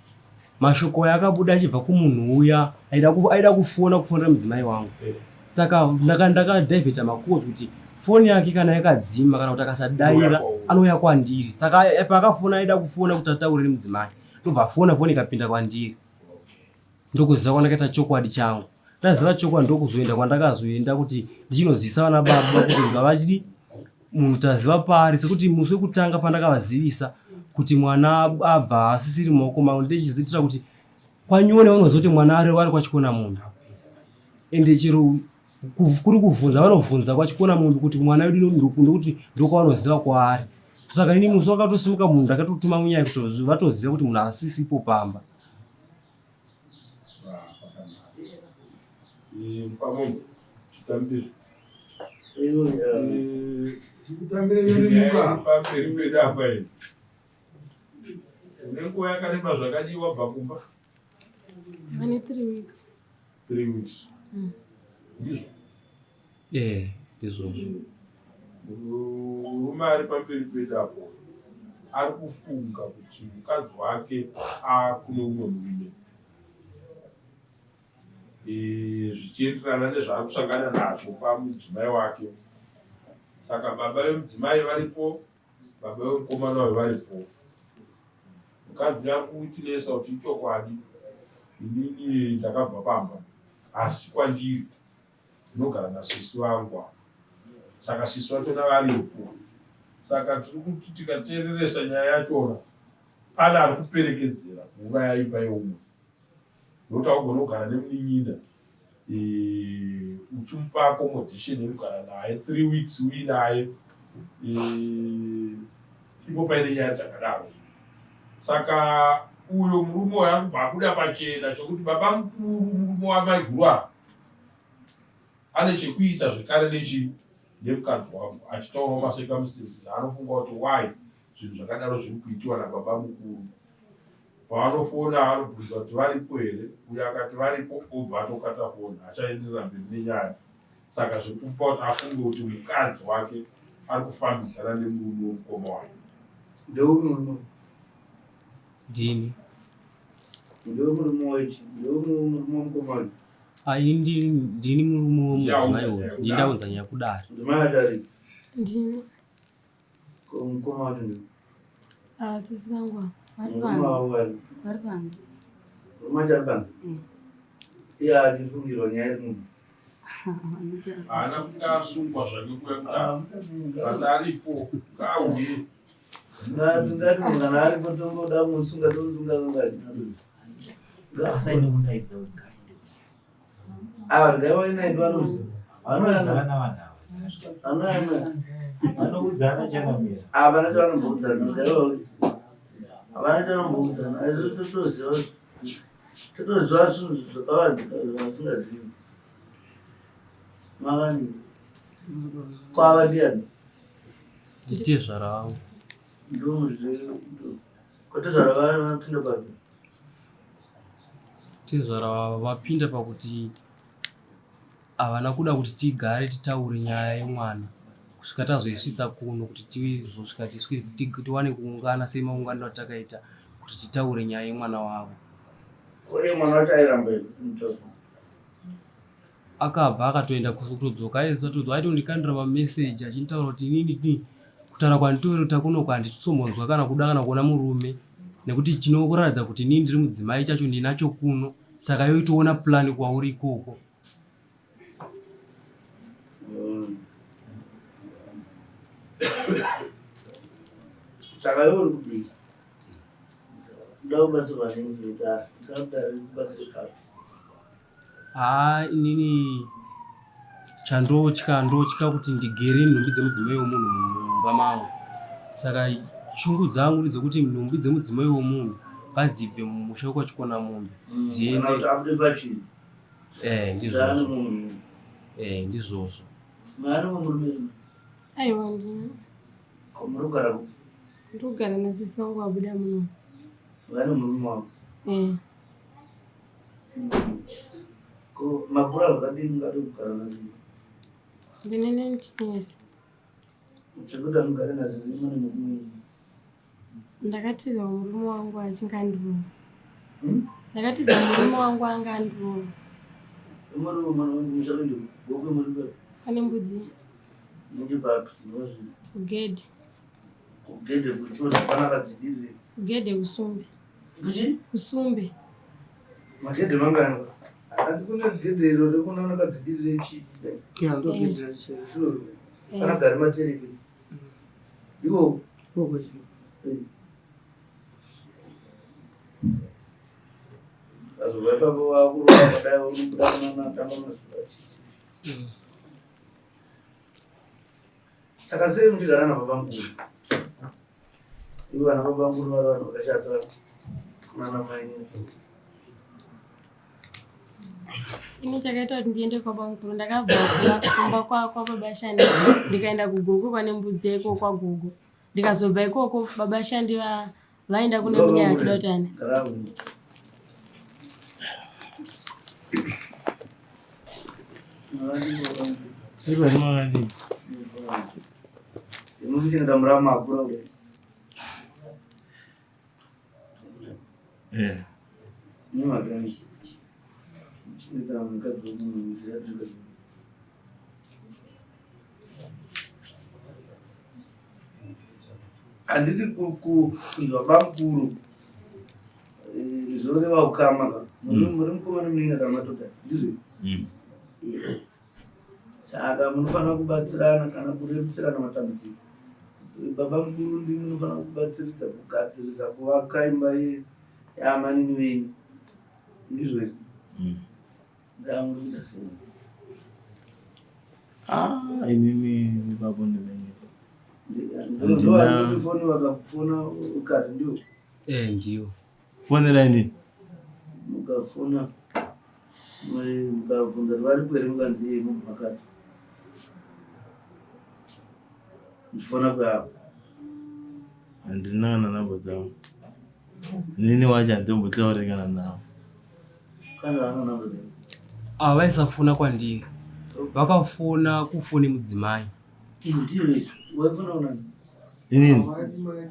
Mashoko akabuda achibva kumunhu uya aida kufonera mudzimai wangu. Saka ndakadhaivheta makozi kuti foni yake kana yakadzima kana kuti akasadaira anouya kwandiri. Saka paakafona aida kufona kuti ataure nemudzimai, ndobva foni ikapinda kwandiri. Ndokuziva kwandakaita chokwadi changu. Ndaziva chokwadi ndokuzoenda kwandakazoenda kuti ndichinozivisa vana baba kuti ngavachidi munhu taziva pari. Sekuti musi wekutanga pandakavazivisa kuti mwana abva asisiri maoko mangu, ndechizitira kuti kwanyone vanoziva kuti mwana ari kwachikona munhu. Ende chero kuri kuvhunza vanovhunza kwachikona munhu kuti mwana wedu ndokuti ndokwavanoziva kwaari. Saka ini musi wakatosimuka munhu ndakatotuma munyaya kuti vatoziva kuti munhu asisipo pamba. Pamunhu chitambire pamberi pedu apa ini nenguva yakareba zvakadii wabva kumba? Vane 3 weeks. 3 weeks. Ndizvo? Izvozvo. Murume ari pamberi pedu apo ari kufunga kuti mukadzi wake akune umwe murume, zvichienderana nezvaari kusangana nazvo pamudzimai wake. Saka baba vemudzimai varipo, baba vemukomana wayo varipo. Mukadzi ari kutinesa kuti ichokwadi, inini ndakabva pamba, asi kwandiri ndinogara nasisi vangu. Saka sisi vachona varipo. Saka tiri kuti tikateereresa nyaya yachona, pane ari kuperekedzera nguva yaimba yeumwe. Ndokuti augona kugara nemunin'ina uchimupa accommodation yekugara naye 3 weeks uinaye, ipo paine nyaya dzakadaro. Saka uyo murume wayo akubva kuda pachena chokuti baba mukuru murume wamaigurwa ane chekuita zvekare nemukadzi wangu, achitaurawo macircumstances anofunga kuti why zvinhu zvakadaro zviri kuitiwa nababa mukuru. Pavanofona vanobvunza kuti varipo here, uyo akati varipo obva atokata foni, achaenderera mberi nenyaya. Saka zvikupa kuti afunge kuti mukadzi wake ari kufambidzana nemurume womukoma wake. Ndeupi murume? Ndini. Ndeupi murume waiti? Ndeupi murume womukoma wake? Ai ndini murume womudzimai uyu ndindaunza nyaya kudari. Mudzimai atari Ndini. mukoma wacho ndi Sisi vangu mukoma wavo vari vari panze. murume wacho ari panze iye achifungirwa nyaya iri munhu haana kunge asungwa zvake kuya kuti aripo ngauye ngati munhu kana aripo tomboda musunga tosunga ava ndaivainaitwa anozi havana chavanoboudzana havana chavanoboudzana totoziva zvinhu zvakawandika zvasingazivi makani kwava ndiani Nditezvara vangu. kotezvara vanopinda papi Tezvara vapinda pakuti havana kuda kuti tigare titaure nyaya yemwana kusvika tazoisvitsa kuno kuti tivezosvika tiwane kuungana semaungano atakaita kuti titaure nyaya yemwana wavo. uye mwana wacho airamba Akabva akatoenda kutodzoka aitondikandira mameseji achintaura kuti inini kutaura kwanditoreta kuno kwanditsombonzwa kana kuda kana kuona murume nekuti chinokuratidza kuti inini ndiri mudzimai chacho ndinacho kuno saka yoitoona plani kwauri ikoko. saka iwo uri kudii uda kubatsirwa nekudari kubatsirika Inini ndotya kuti ndigere nhumbi dzemudzimai womunhu mumba mangu. Saka shungu dzangu ndedzekuti nhumbi dzemudzimai womunhu ngadzibve mumusha kwachikona mombe dziende. abude pachii Ndizvozvo. Ndizvozvo. mwana wemurume Aiwa ndini. muri kugara kupi Ndiri kugara nasisi vangu wabuda muno. vane murume wavo Eh. ko makura akadini ngade kugara nasisi Ndine nentinesi. chekuti anogara nasisi mane murume Ndakatiza murume wangu achingandirowa. Ndakatiza murume wangu angandirowa. mushakende gokwe muri papi Pane mbudzi muchipapi nozvi kugedhe. kugedhe kuchona pana kadzidiri Kugedhe kusumbe. kuchi Kusumbe. magedhe mangani andikuna gedhe iro rekunaona kadzidiri rechi ndogedhera chiro kana gari materiki iwo kokochi azova ipapo wakuroa kudai unobuda kunanatamba mazuvachi saka sei muchigara nababa mukuru ivo vana baba mukuru vari vanhu vakashata kunana mai Ini chakaita kuti ndiende kwababa mukuru ndakabva kumba kwababa Shandi ndikaenda kugogo kwane mbudzi ikoko kwagogo. Ndikazobva ikoko baba Shandi vaenda kune munyaya kudotani. Zviva zvimavaviri. imukuchengeta murama akura kudai nemagani chengeta mukadzi womunhu zviyaziika handiti kunzwa bamukuru zvoreva ukama ka muri mukomana munoina kana matoda ndizvo saka munofanira kubatsirana kana kurerusirana matambudziko. Baba mukuru ndi munofanira kubatsiridza kugadzirisa kuvaka imba yamanini wenyu ndizvo izvi ndamuri kuita sei inini ipapo ndimenyeka ndovari kuti foni vakakufona ukati ndiwo Ndiyo. fonera inini mukafona mukabvunza kuti vari kwere mukanzi yei mubva makati ndifona kweavo handina namba dzavo inini wacho handimbotauririkana navo kana vana namba dzavo Vaisafona kwandiri. Vakafona kufoni mudzimai. ndiyo izvi waifona unani inini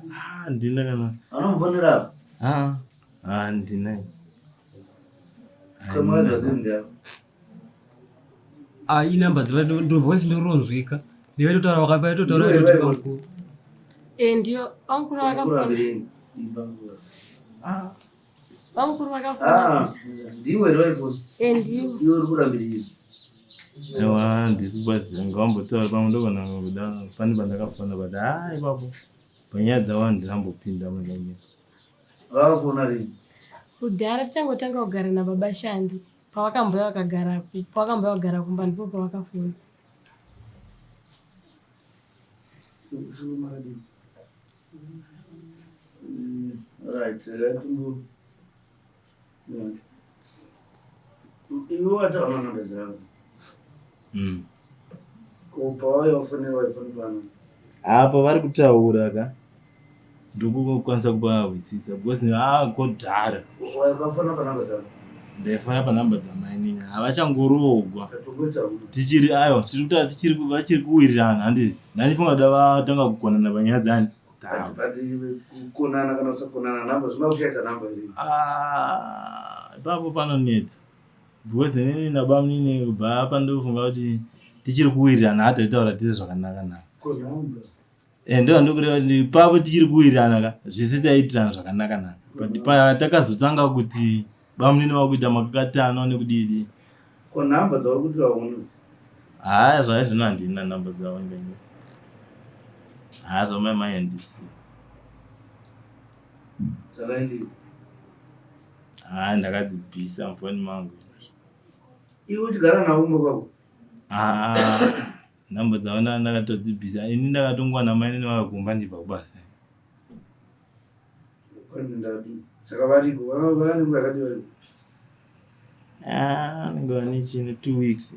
handina kana vanomufonera handina kamazvaziri ndiavo inamba ndo voice ndoronzwika ndivaitotaura wakapaitotaura vaitotika ndio wamkuru wakafona wamkuru wakafona ndiwe rwaifona ndio iyo uri kurambirira ewa ndisibazi ngawambotaura pamwe ndobona kuda pani pandakafona but hai papo panyaya dzawandirambopinda munanyika vakafona rini kudhara tichangotanga kugara nababa Shandi pavakambouya vakagara kumba ndipo pavakafona. Right, iwe wataona namba zako kupauya ufanira waifanirana apa vari kutaura ka ndokukwanisa kubawisisa because kodhara waikafana panamba zako ndaifana panhamba dzamainini havachangorogwa tichiri aiwa vachiri kuwirirana handi ndanifunga da vatanga kukonana panyaya dzani kukonana kana usakonana namba zvimakushaisa namba iri ipapo panonetsa because inini nabamnini kubva apa ndofunga kuti tichiri kuwirirana hata zvitaura tisi zvakanaka naka ndo ndokureva kuti ipapo tichiri kuwirirana ka zvese taitirana zvakanaka naka but patakazotanga kuti bamnini wakuita makakatano nekudidi ko namba dzauri kuti waunodzi zvaizvino handina namba dzavo ngenyu zvamai handisi dzakaindii ndakadzibvisa mufoni mangu iwe uchigara navo umwe kwako namba dzavo ndakatodzibvisa ini ndakatongwa namainini vakakumba ndibva kubasa saka variko vanenge vakati variko nenge vane chine 2 weeks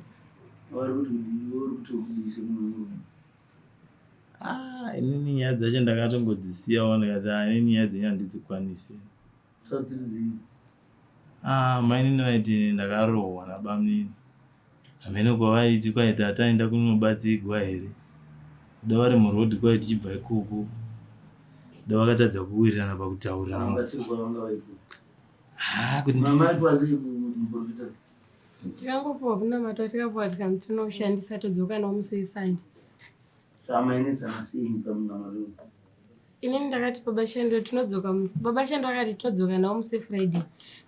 vari kuti uri kutokudise munhu inini nyaya dzacho ndakatongodzisiyawo ndikati inini nyaya dzenyu handidzikwanisi tsadziridzii mainini vaiti ndakarohwa nabamnini hamene kwavaiti kwaita ataenda kunobatsigwa here kuda vari murodhi kwai tichibva ikoko da vakatadza kuwirirana pakutaurira tikangopuwa kuna matwa tikapuwa tikanzi tinoushandisa todzoka nawo musi weSunday inini ndakati baba Shandi tinodzoka musi baba Shandi akati todzoka nawo musi Friday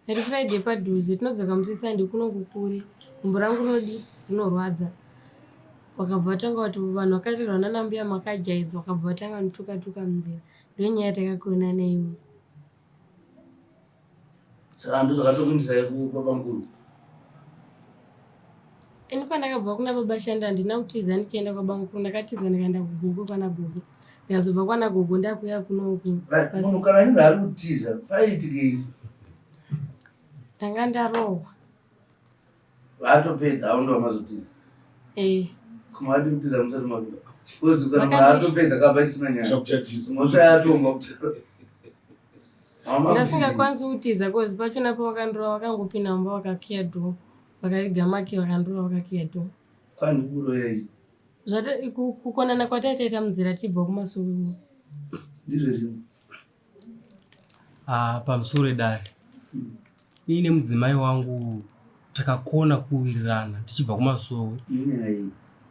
nati Friday padhuze tinodzoka musi weSunday kunongo kure gumbo rangu rinorwadza wakabva vatanga kuti vanhu vakarirwa nanambuya makajaidzwa wakabva vatanga nituka munzira ndonyaya takakona naiwo saka ndo zvakatokundisa kupapa nguru ini pandakabva kuna baba Shandi handina kutiza ndichienda kwabamukuru ndakatiza ndikaenda kugogo kwana gogo ndikazobva kwana gogo ndakuya kunoku munhu kana inge ari kutiza paitikei ndanga ndarohwa vatopedza avo ndo vamazotiza kumadi kutiza musati makuda kozikana atopedza kaba isina nyaya mosvayatomba kutira ndasingakwanisi kutiza kozi pachona pavakandora vakangopinda mumba vakakiya dho vakarigamaki vakandora vakakiya dho kwandikuroerei kukonana kwataitaita muzira tibva kumasuku ndizvo zvimwe pamusoro edare iine mudzimai wangu takakona kuwirirana tichibva kumasowe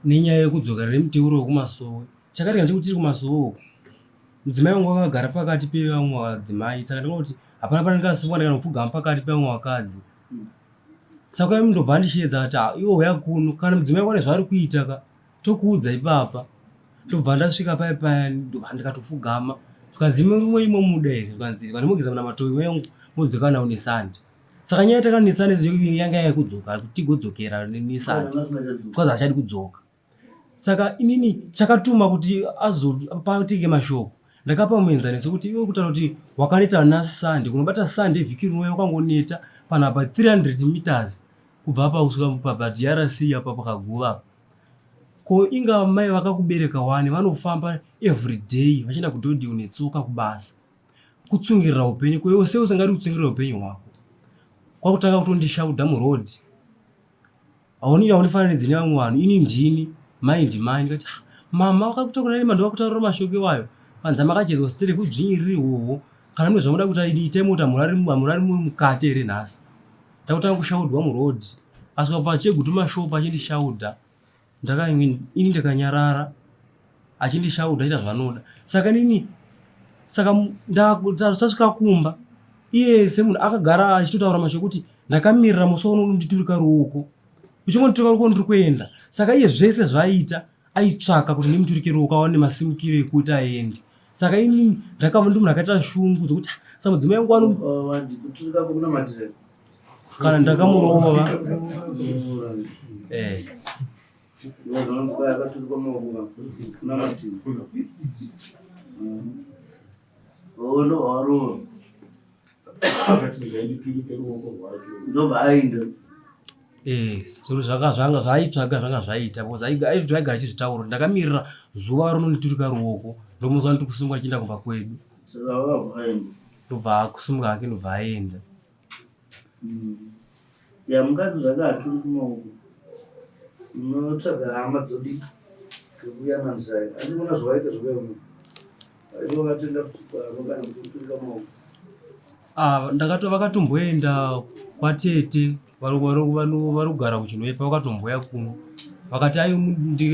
nenyaya yekudzokera nemuteuro wekumasowe chakatika ndechekuti tiri kumasowe mudzimai wangu akagara pakati pevamwe vadzimai saka ndinoti hapana pandingasungwa ndikanopfugama pakati pevamwe vakadzi saka ndobva ndichiedza kuti iwo uya kuno kana mudzimai kwane zvaari kuita ka tokuudza ipapa ndobva ndasvika paya ndobva ndikatopfugama tukanzi rumwe imo muda here tukanzi vandimogeza muna matoi wengu modzoka nawo neSunday saka nyaya takaniSunday yanga yakudzoka kuti tigodzokera neSunday because hachadi kudzoka saka inini chakatuma kuti azopatike mashoko ndakapa muenzaniso kuti iwe kutaura kuti wakaneta naSunday kunobata Sunday vhiki rinouya wakangoneta panapa 300 meters kubva apa kusvika paDRC apa pakaguva ko inga mai vakakubereka wani vanofamba every day vachienda kudhodhi unetsoka kubasa kutsungirira upenyu kwaiwe sei usingari kutsungirira upenyu hwako kwakutanga kutondishaudha murodhi haunifananidzine vamwe vanhu ini ndini mai ndimai ndikati mama vakakutaura neni mando vakutaurira mashoko iwayo panza makachedzwa sitere kudzvinyiriri ihwohwo kana mune zvamuda kuti iite mota murari mukati here nhasi ndakutanga kushaudwa murodhi asvika pachegutu mashopu achindishaudha ini ndakanyarara achindishaudha ita zvanoda. Saka nini tasvika kumba iye semunhu akagara achitotaura mashoko kuti ndakamirira musi unonditurika ruoko uchingonditurika ruoko ndiri kuenda. Saka iye zvese zvaaita aitsvaka kuti ndimuturike ruoko aone masimukiro ekuti aende. Saka ini ndakabva ndimunhu akaita shungu dzokuti samudzimai wangu kana ndakamurova zviro zvanga zvaaitsvaga zvanga zvaita aigara achizvitaura ndakamirira zuva rononditurika ruoko ndomuza ndiri kusimuka achienda kumba kwedu. Ndobva akusimuka hake ndobva aenda. Mungati zvakaaturi kumaoko unotsvaga hama dzodi dzekuyananisai andikuona zvawaita zvakaoma aito wakatenda futi kwaanokana kuturika maoko. Vakatomboenda kwatete varikugara kuchinoepa vakatomboya kuno vakati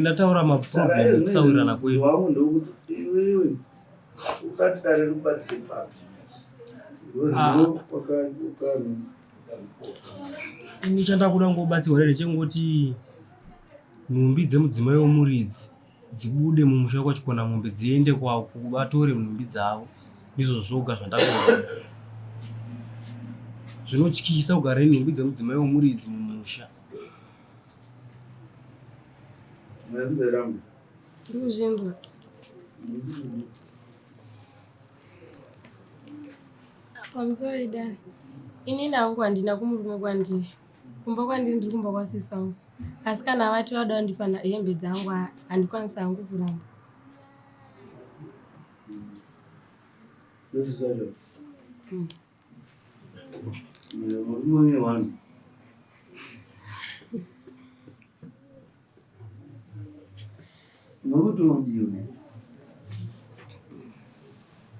ndataura maproblem ekutsaurirana kwedu. Wangu ndokuti iwewe ukati dare rikubatsire papi ndiro wakano ini chandakuda ngobatsirwa ndechengoti nhumbi dzemudzimai womuridzi dzibude mumusha kwachikona mombe dziende kwavo vatore nhumbi dzavo. Ndizvo zvoga zvandakuona. Zvinotyisa kugara nenhumbi dzemudzimai womuridzi mumusha. Ndikuzvinzwa. Pamusoro dani ini nangu handina kumurume kwandiri kumba kwandiri ndiri kumba kwasisa wangu asi kana vati vada kundipa hembe dzangu handikwanisa hangu kuramba. Murume wangu nokuti udiwe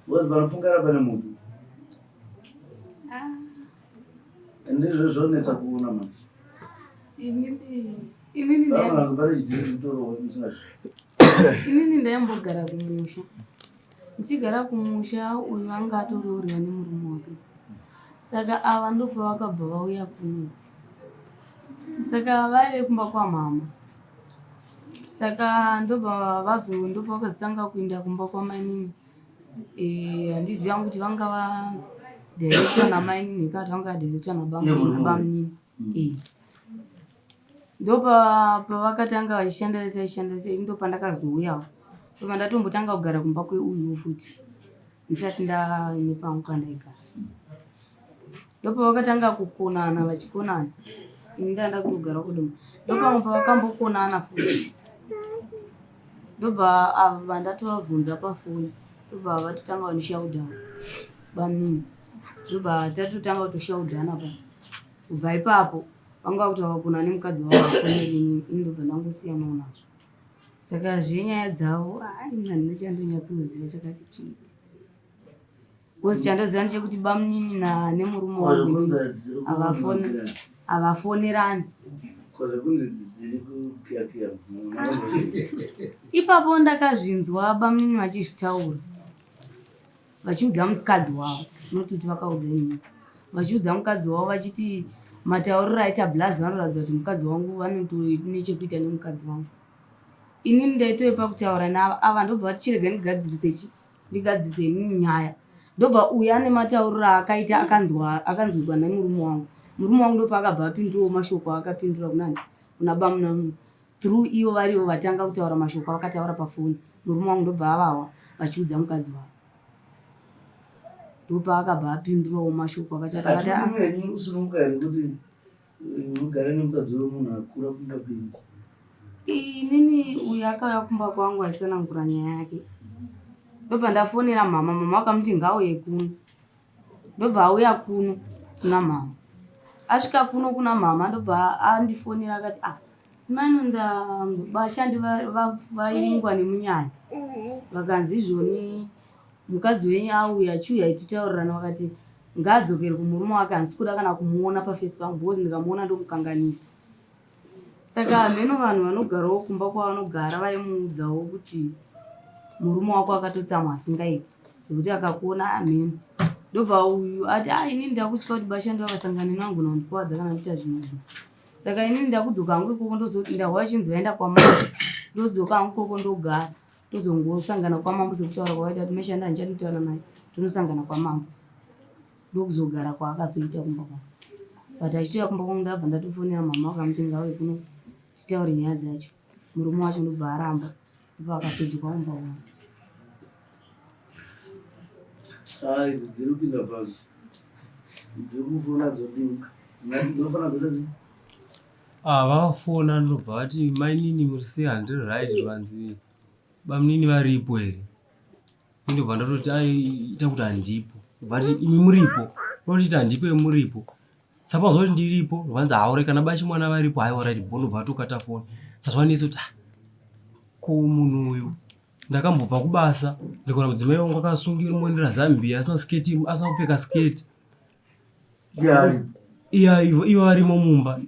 vanofungara pane munhu ndizvo zvonetsa kuona manje pane chidhiri chitoro inini ndaimbogara kumusha. Ndichigara kumusha uyu anga atoriorwa nemurume wake. Saka ava ndopavakabva vauya kuno. Saka vaive kumba kwamama. Saka ndopavakazotanga kuenda kumba kwamainini. Handiziva kuti vanga director namainini kati vanga director nabamnini. Ndopavakatanga vachishandarisa ndopandakazouyawo. Ndobva ndatombotanga kugara kumba kweuyu futi ndisati ndaine pangu kandaigara. Ndopavakatanga kukonana vachikonana ini ndaenda kutogara kudoma. Ndopamwe pavakambokonana futi ndobva ava ndatovabvunza pafoni ndobva vatotanga vanoshaudha bamnini. Ndobva tatotanga kutoshaudhana pa kubva ipapo vanga kuti vakakona nemukadzi wavo vafoneri ini ndobva ndangosiyanawo nazvo. Saka zvenyaya dzavo handina chandonyatsoziva chakati chiiti. Kozi chandoziva ndechekuti bamnini nemurume wangu havafonerani. Ipapo ndakazvinzwa bamnini vachizvitaura vachiudza mukadzi wavo notuti vakaudza nini vachiudza mukadzi wavo vachiti matauriro aita blazi vanoratidza kuti mukadzi wangu vanonechekuita nemukadzi wangu. Inini ndaitoepa kutaura naava ndobva vati chirega ndigadzise inini nyaya. Ndobva uyu ane matauriro akaita akanzwirwa nemurume wangu. Murume wangu ndopa akabva apindurawo mashoko akapindura kuna bamuna through ivo varivo vatanga kutaura mashoko vakataura pafoni. Murume wangu ndobva avawa vachiudza mukadzi wavo. Ndopa akabva apindurawo mashoko akati usinomukari kuti unogara nemukadzi wemunhu akura kumba kwenyu. Inini uyu akauya kumba kwangu achitsanangura nyaya yake. Ndobva ndafonera mama akamuti ngauye kuno. Ndobva auya kuno kuna mama. Asvika kuno kuna mama ndobva andifonera akati simaino vashandi vaivingwa nemunyaya vakanzi izvoni mukadzi wenyu auya achiuya tichitaurirana vakati ngaadzokere kumurume wake handisi kuda kana kumuona pafacebook because ndikamuona ndomukanganisa. Saka meno vanhu vanogarawo kumba kwavanogara vaimuudzawo kuti murume wako akatotsamwa asingaiti nekuti akakuona ameno ndobva uyu ati inini ndakutya kuti bashandi vakasangana nangu naundikuwadza kana kuita zvinhu. Saka inini ndakudzoka hangu ikoko ndozoti ndahwa chinzi vaenda kwamambo ndozodzoka hangu ikoko ndogara tozongosangana kwamambo sekutaura kwawaita kuti meshanda ndichatotaura naye tonosangana kwamambo ndokuzogara kwaakazoita kumba kwangu. But achitoya kumba kwangu ndabva ndatofonera mama vakamuti ngauye kuno titaure nyaya dzacho. Murume wacho ndobva aramba ndobva akazodzoka kumba kwangu. Idzi dziri kupinda pasi dziri kufona dzodini ngati dzofana dzodzi vakafona ndobva vati mainini muri sei handiri right vanzi bamunini varipo here. Ndobva ndatoti ita kuti handipo vati imi muripo notiti handipo muripo sapazva kuti ndiripo vanzi haure kana bachi mwana varipo haiwa right bo ndobva tokata foni sazvanetsa kuti ko munhu uyu ndakambobva kubasa ndikaona mudzimai wangu akasungira muendera Zambia asina sketi asina kupfeka sketi ivo varimo mumba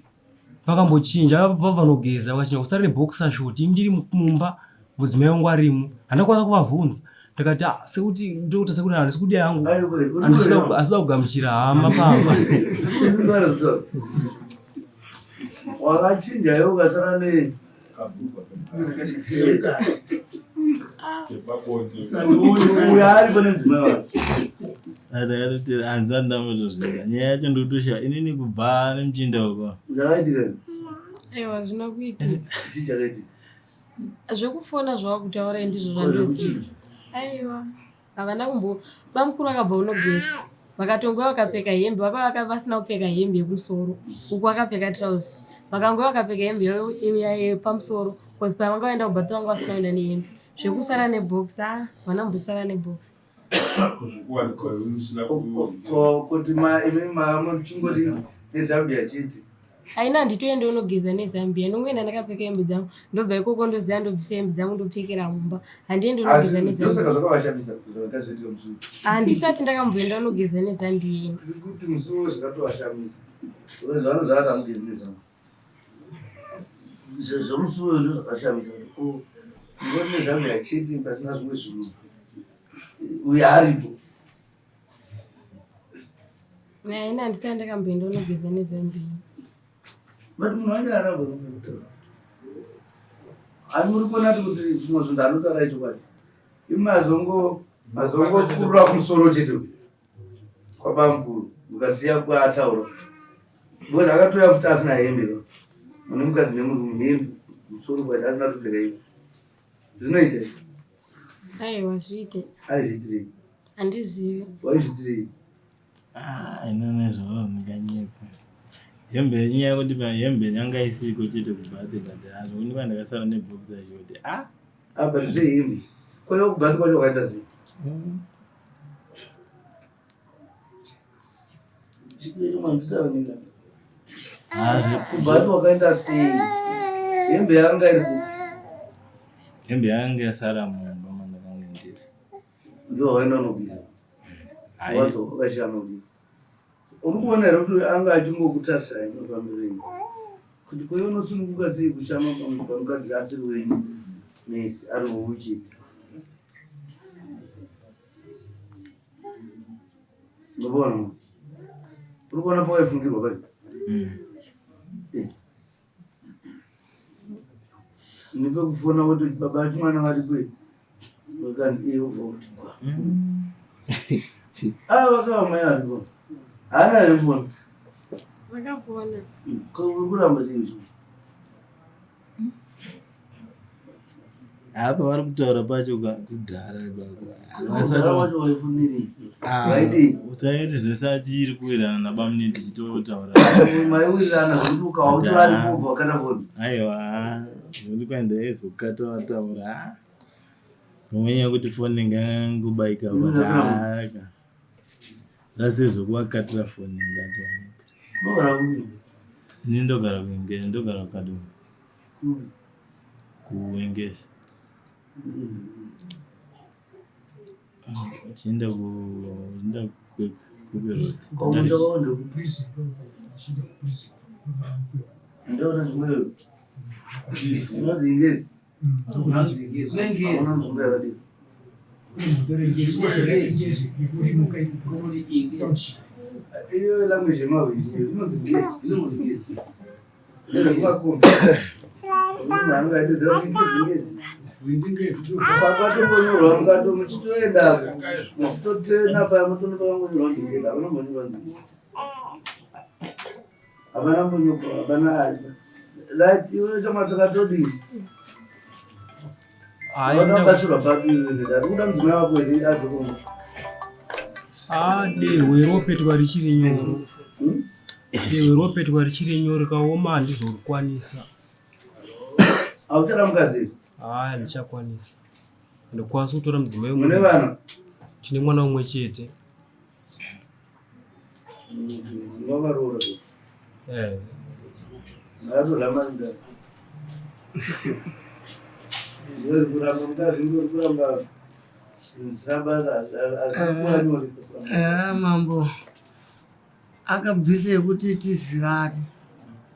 vakambochinja vavanogeza vakachinja kusara neboxer short ndiri mumba mudzimai wangu arimo handakwanisa kuvabvunza ndakati sekuti ndokuti sekuti handisi kudi yangu asida kugamuchira hama pamba wakachinja iwe ukasara ne uyari kone mudzimai wako Adakatoti hanzi andamutozvika nyaya yacho ndotosha inini kubva nemuchinda uko zvakaitirani aiwa hazvina kuitika chii chakaitika zvekufona zvavakutaura ndizvo zvandoziva. Aiwa havana kumbo bamukuru akabva unogesi vakatongwa vakapfeka hembe vakavaka vasina kupfeka hembe yekusoro uku vakapfeka trouser vakangwa vakapfeka hembe yepamusoro kozi pavanga vaenda kubhata vanga vasina kuenda nehembe zvekusara nebox vana mbosara nebox kuti imi muchingoti nezambia chiti aina handitoende unogeza nezambia nongoenda ndakapfeka hembe dzangu ndobva ikoko ndoziva ndobvisa hembe dzangu ndopfekera mumba handiendi unogeza nezambia zvakavashamisa zvakazoitika musuwo handisati ndakamboenda unogeza nezambia tiri kuti musuwo zvakatovashamisa vanozvati hamugezi nezambia zvemusuwo ndo zvakashamisa ngoti nezambia chiti pasina zvimwe zvinhu uyo aripo aina handisati ndakamboenda unogeza nezambia but munhu wange aramba kutaura ani muri kuona kuti zvimwe zvinhu anotaura ichokwadi mazongokurura kumusoro chete kwabamukuru mukaziya kwaataura because akatoya futi asina hembe mune mukadzi nemunhu hembe musoro kwati asina kupfeka hembe zvinoita aiwa zviite aizviitirei handizivi waizviitirei inonezvoo ndikanyepa hembe inyaya yekuti hembe yanga isiko chete kubhati bhati hazvoni vandakasara nebhokisa shoti apa zvehembe kwaiwa kubhati kwacho wakaenda sei chikuitomanditaonera kubhati wakaenda sei hembe yanga iripo hembe yanga yasara mumba mandakange ndiri ndio waenda unobisa wadzo wakashamudi uri kuona here kuti anga achingokutarisai nofambirei kuti kwaiva unosununguka sei kushama pamukadzi asiri wenyu nesi ari wouchiti nobona uri kuona pawaifungirwa pari nepekufona kuti baba acho mwana vari kwei wakanzi iye ubva kuti kwa vakava mai aripo haana here foni vakapona uri kuramba sei izvo apa vari kutaura pacho kudhara wacho waifunirei waidei utaiti zvese achiri kuwirirana nabamunini tichitotaura maiwirirana zvokuti ukawa kuti varipo ubva wakata foni aiwa zvoni kwaenda ezokata wataura nomwenyaya kuti foni ngangobaika kwadaka zvasezvokuwakatira foni ngati ini ndogara kuengezi ndogara kukadoma kuengezi chienda kuberoti ndaona ndimweyo Ingezi. Iyo language mawe inozi ingezi. Kwa kumbe. Mwana ndizira ingezi. Pakatongonyurwa mukato muchitoenda mutotena pamutono pakangonyurwa ndingeza avana mbonyurwa ndingeza avana mbonyurwa avana like iwe chamasakatodini vanakachurwa papiwendati kuda mudzimai wako azokonga dehwe ropetwa richiri nyoro dehwe ropetwa richiri nyoro kaoma handizorikwanisa auchada mukadziri ndichakwanisa ndokwanisa kutora mudzimai mune vana tine mwana umwe chete wakaroora atoramarinda kuramba mukazi kuramba zirabasa akuanyori mambo akabvisa yekuti tizivati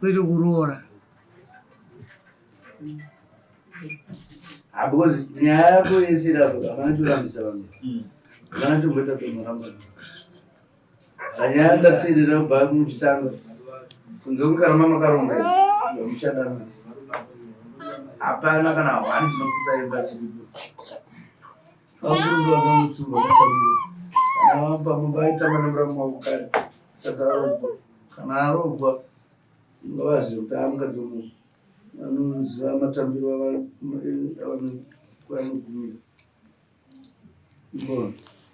kwete kuroora because nyaya yako yese irapo akanachorambisa vanhu akanachomboita tomoramba anyaya ndateerera kubva muchitanga kunze kukarama makaronga muchadana hapana kana hwani dzinoputsa imba chiripo akurundoakamutsunga kutambira pamumbaitamba nemuramu wako kare saka arogwa kana arogwa ngavaziva kuti amukadzomu anoziva matambiro avanogumira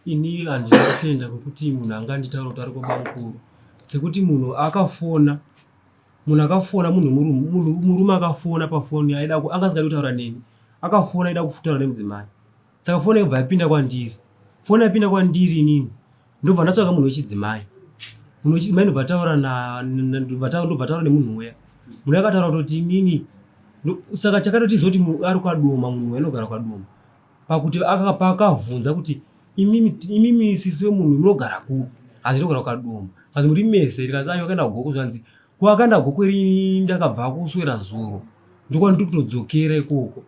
ini handinatenda kwekuti munhu anganditaura kuti ari kwaba mukuru sekuti munhu akafona murume akafona pafoni angasingadi kutaura neni akafona aida kutaura nemudzimai saka foni yobva yapinda kwandiri foni yapinda kwandiri inini ndobva ndatsvaka munhu wechidzimai ndobva taura nemunhu uya munhu akataura kutoti inini saka chakatotizoti ari kwadoma munhu anogara kwadoma pakuti pakavhunza kuti imimi sisi wemunhu munogara kupi hanzi ndogara kwadoma hanzi muri mese rikazi ayo akaenda kugoko zvanzi kwakanda goko rini ndakabva kuswera zuro ndokwandiri kutodzokera ikoko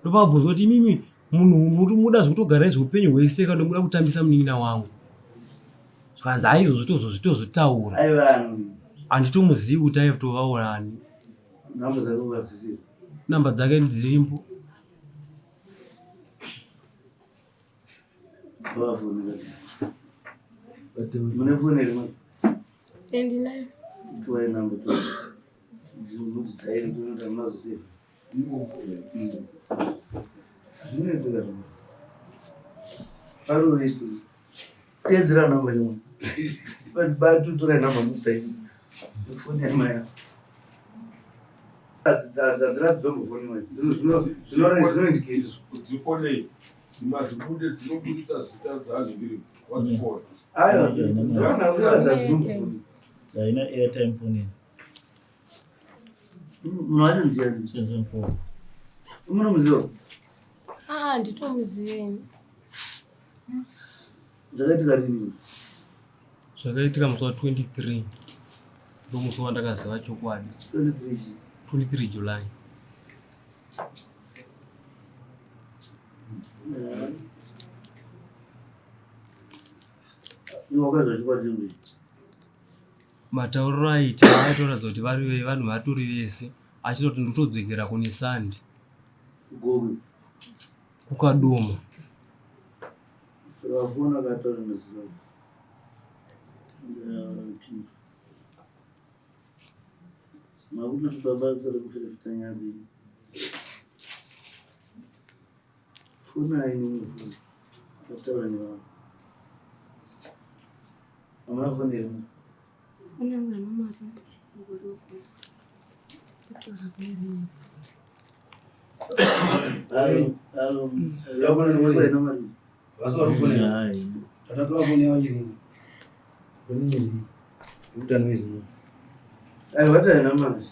ndopabvunza kuti imimi munhu muda zvekutogara nezveupenyu hwese kana muda kutambisa munin'ina wangu zvanzi aizvo zvitozotaura handitomuzivi kuti aitovaonani namba dzake dzirimbo mune foni rimwe endinayo tuwai namba mudzitairi tonoita munaziziva zvinetseka zvimwe parovetu edzira namba rimwe batutorai namba mudzitairi foni yamaya adziradzomufoni zvinoindiketa dzifonei dzimazibude dzinobuditsa zita dzaanengiri wadzifona haina airtime phone munhu wacho ndiani munomuziva nditomuziveni zvakaitika rini zvakaitika musi wa23 ndomusi wandakaziva chokwadi 23 July wakazva chikwadi chii matauriro aita aitoratidza kuti vanhu vatori vese achitoti nditodzokera kune sandi kukadoma saka foni akataura nezuva makutoti baba sare kufirifita nyaya dzenyu foni hainini foni akataura nevanhu hamuna foni rimwe wataina mari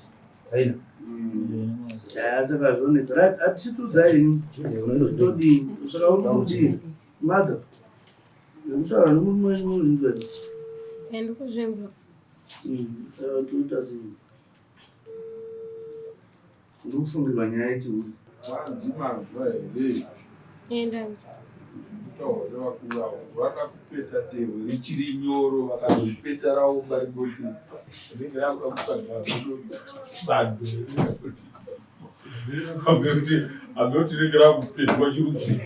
saka zvonetsa atituzaini todini saka urikudini mada nekutaura nemurume wenyu inzwani ndikuzvinzwa toita sei ndikufungirwa nyaya yechiuri hanzimanzwa here Endanzwa. taure vakurawo vakakupeta dehwe richiri nyoro vakazozvipeta ravo varigotitsa rinenge rakuda kutsvaga agoti rinenge rakupetwa chirudzi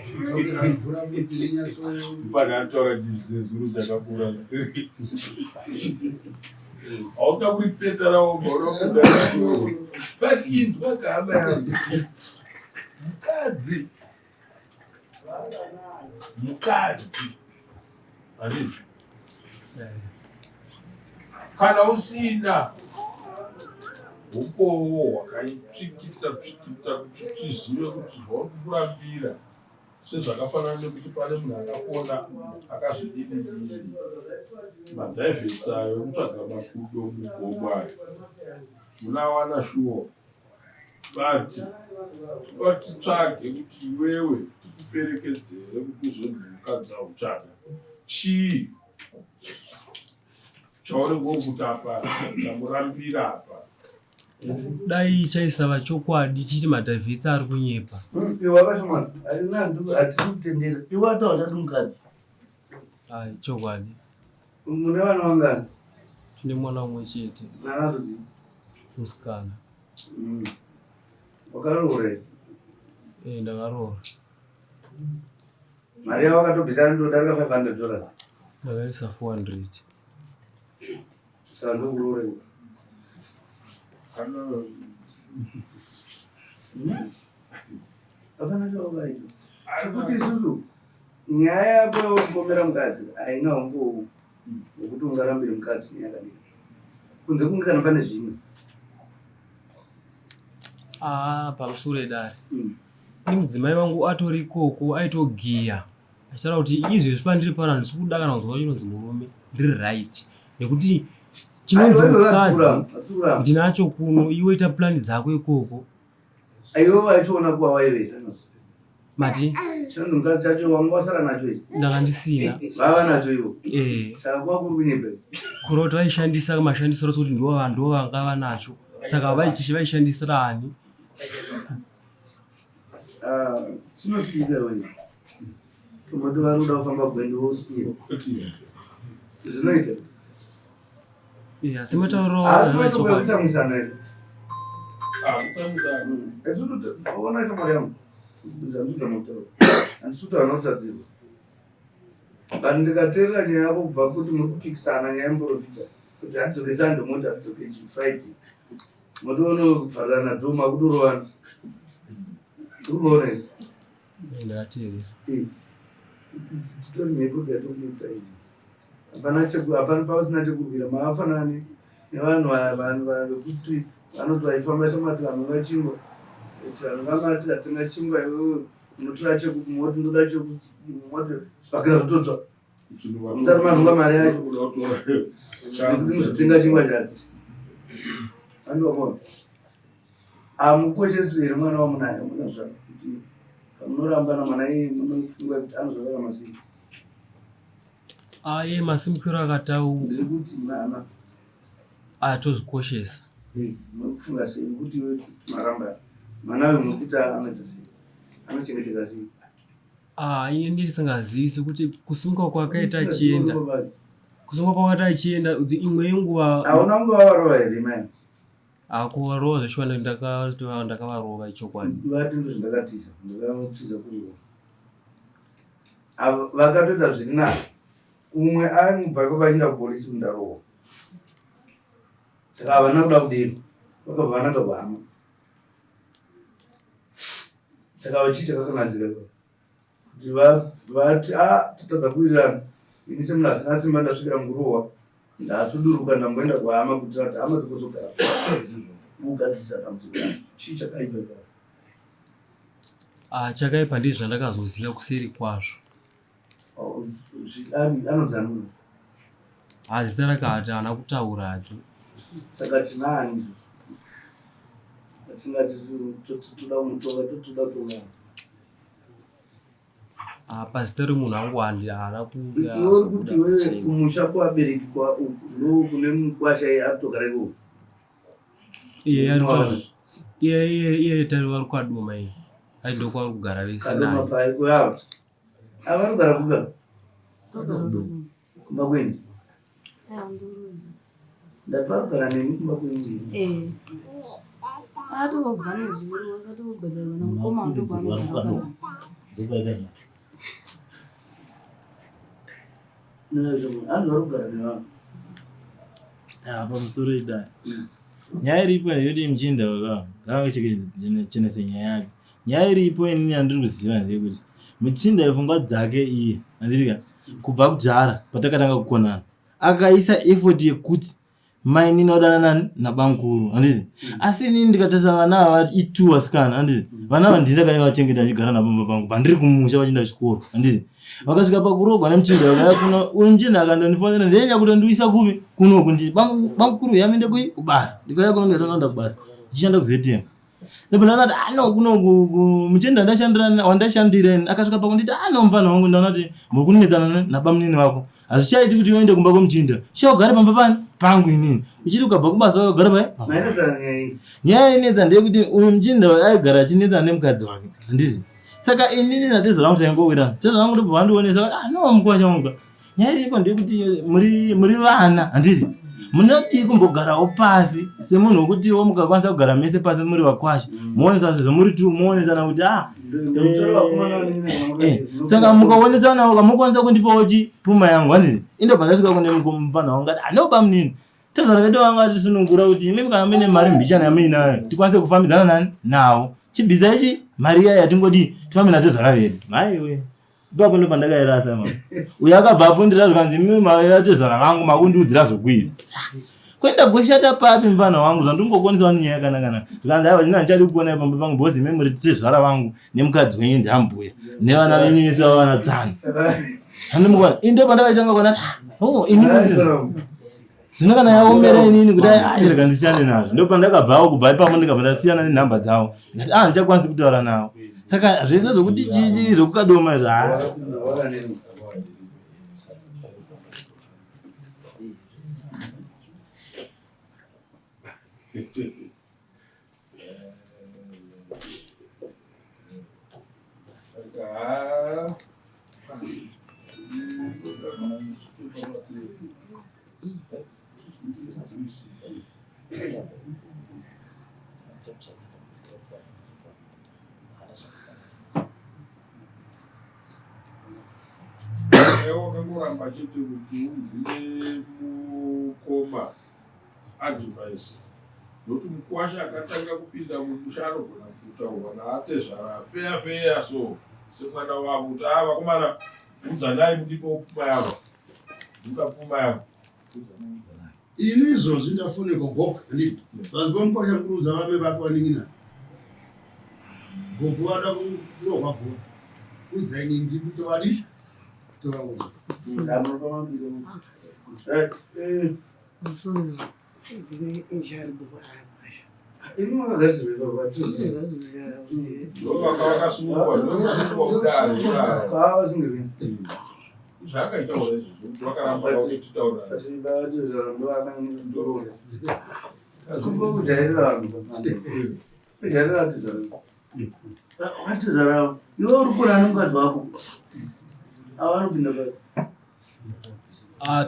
fana ataura chizezuru chakakura hauta kuripeta ravo maurakudaio but inzwa kahama yangu mukadzi hazvizvi kana usina upowo hwakaitsvikita kuti tizive kuti zvauri kurambira sezvakafanana nekuti pane munhu akapona akazodini madhaivhetsayo ekutsvaga makudo mugomwayo munawana shuwo but totitsvage kuti iwewe tikuperekedzere kuti uzonzi mukadzi autsvaga chii chauri ngokuti apa ndamurambira apa dai chaisava chokwadi titi madhavhitsi ari kunyepa wakashomana hatikutendera iwe atawa chati mukadzi ai chokwadi mune vana vangani tine mwana umwe chete nanatodzi musikana wakaroora ndakaroora mari yavo wakatobvisana ndodarika $500 ndakaisa 400 saka ndokuroora hapana chavaita chekuti isusu nyaya yako yauripomera mukadzi haina ungo wekuti ungarambire mukadzi yakadii kunze kunge kana pane zvimwe pamusoro edare ni mudzimai wangu atori ikoko aitogiya achitaura kuti izvezvi pandiri pana ndisi kuda kana kuzwa chinonzi murume ndiri right nekuti chinonzi mukadzi ndinacho kuno iwe ita plani dzako ikoko aiwe waitoona kuwa waiveita mati chinonzi mukadzi chacho wanga wasara nacho ndanga ndisina vava nacho ivo saka kuva kuri kunyepe kuroti vaishandisa mashandisiro sekuti ndo vanga vanacho saka vaishandisirani chinosvika we tomati vari kuda kufamba gwende wosiya zvinoita asi matauro kutsamwisana ere ona chamwari yangu zanduza matauro handisi kuti vana kutadzirwa but ndikateerera nyaya yako kubva kuti muri kupikisana nyaya yemprofita kuti hadzoke sandimoti hadzoke chifriday motoonobvarirana dhoma kutorovana urikuona ndakateerera dzitori mhepo dzatokudetsa izvi hapana pasina chekurwira maafanani nevanhu vekuti vanoti vaifamba chamati vanhu ngachingwa kuti vanhu ngamati katenga chingwa iwewe unotora chekumoti ndoda chekumoti pakena zvototsva musati manhunga mari yacho nekuti muzotenga chingwa chati andivakona amukoshesi here mwana wamunaye muna zvako kuti pamunoramba namwana iye munofunga kuti anozorarama sei iye masimukiro akataura ndiri kuti mwana atozvikoshesa munofunga sei nekuti iwe maramba mwana uyu mukuti anoita sei anochengeteka sei ine ndisingazivi sekuti kusimuka kwakaita achienda kusimuka kwakaita achienda imwe yenguva hauna kunge wavarova here mai akuvarova zveshuwa ndakavarova ichokwadi vati ndo zvindakatiza ndakatiza kuriwa vakatoita zviri na umwe anibva kwavainda kupolisi kundarowa saka havana kuda kudini vakabva vanaka kuhama saka vachiita kakanadzika kuti vati tatadza kuwirirana ini semunhu asina simba ndasvikira mukurohwa ndasuduruka ndamboenda kuhama kuti ati hama dzokuzogara mugadzisa dambudziko rangu chii chakaipa chakaipa ndizvo zvandakazoziva kuseri kwazvo anonzanuna zita rake hati haana kutaura hati saka tinaani izvo atingati toda kumutonga totoda kutonga pazita remunhu wangu haana iwe kuti wewe kumusha kwabereki ndo kune mukwasha atogara iko Iye tari vari kwaduma iyi. Aido kwa kugara vese naye. Kadoma pai kuyava. Ava kugara kuga. Kumba kwenyu. Ndatwa kugara nemi kumba kwenyu. Atobva nezviri wakatogadzana nomukoma ndokwaanogara. Anhu vari kugara nevanhu. Pamusoro idai. Nyaya iripo yekuti Muchinda gava chenese nyaya yake. Nyaya iripo inini yandiri kuziva ndeyekuti Muchinda pfungwa dzake iye handitika kubva kudhara patakatanga kukonana akaisa effort yekuti maini nodanana nabamukuru handiti. Asi inini ndikatarisa vana ava itu vasikana handiti. Vana ava ndindakavachengeta ndichigara nabo pangu pandiri kumusha vachienda chikoro handiti. Vakasvika pakurogwa neMuchinda vakauya kuno Muchinda akandonifonera ndenya kuti ndiuisa kupi kuno kuti bamukuru yamende kubasa. Ndikauya kuno ndatoenda kubasa ndichishanda kuZTM. Ndibona kuti kuno Muchinda wandashandira akasvika pakunditi mufana wangu ndaona kuti muri kunetsana nabamunini wako. Hazvichaiti kuti uende kumba kweMuchinda. Shogara pamba pani pangu inini. Uchiti ukabva kubasa ugara pai? Mainetsa nyaya. Nyaya inetsa ndeyekuti uyu Muchinda aigara achinetsa nemukadzi wake. Handiti. Saka inini nateza rangu taingowira. Teza rangu ndipo vandionesa kuti mukwacha wangu. Nyaya iripo ndeyekuti muri vana handiti. Munodi kumbogarawo pasi semunhu wekuti mukakwanisa kugara mese pasi muri vakwasha. Muonesana sezvo muri tu muonesana kuti saka mukaonesanawo kamukwanisa kundipawo puma yangu handiti. Indobva ndasvika kune mufana wangu ati bamunini. Teza rakaita wangu atisunungura kuti imi kana mune mari mbichana yamuinayo tikwanise kufambidzana nawo. Chibhiza ichi mari yayo yatingodi tifambe nateza raveri. Maiwe. Ipapo ndo pandakairasa mama. Uyu akabva afundira zvikanzi mimi mateza ravangu makundiudzira zvokuita. Kwenda goshata papi mfana wangu zvandingokonesa nyaya yakanaka. Ndikanzi aiwa ndina ndichadi kuona pamba pangu bhozi mimi muri tezvara vangu nemukadzi wenyu ndambuya. Nevana venyu vese vana dzanzi. Handimukwana. Inde pandakaitanga kuona inini. Sina kana yaomera inini kuti rega ndisiyane nazvo. Ndo pandakabvawo kubva ipapo ndikabva ndasiyana nenhamba dzawo. Ndikati ndichakwanisi kutaura nawo. Saka zvese zvokuti chichi zvokukadoma Wakangoramba chete kuti udzine mukoma advice nokuti mukwasha akatanga kupinda mumusha anogona kutaurwa naatezvara feya so semwana wavo kuti vakomana udzanai mundipo pfuma yavo mukapfuma yavo ini izvozvi ndafunika gogo handiti vanhu vamukwasha kuruudza vame vake vaningina gogo vada kurohwa gogo udzaini ndikutovadisa iwe uri kuna nomukadzi wako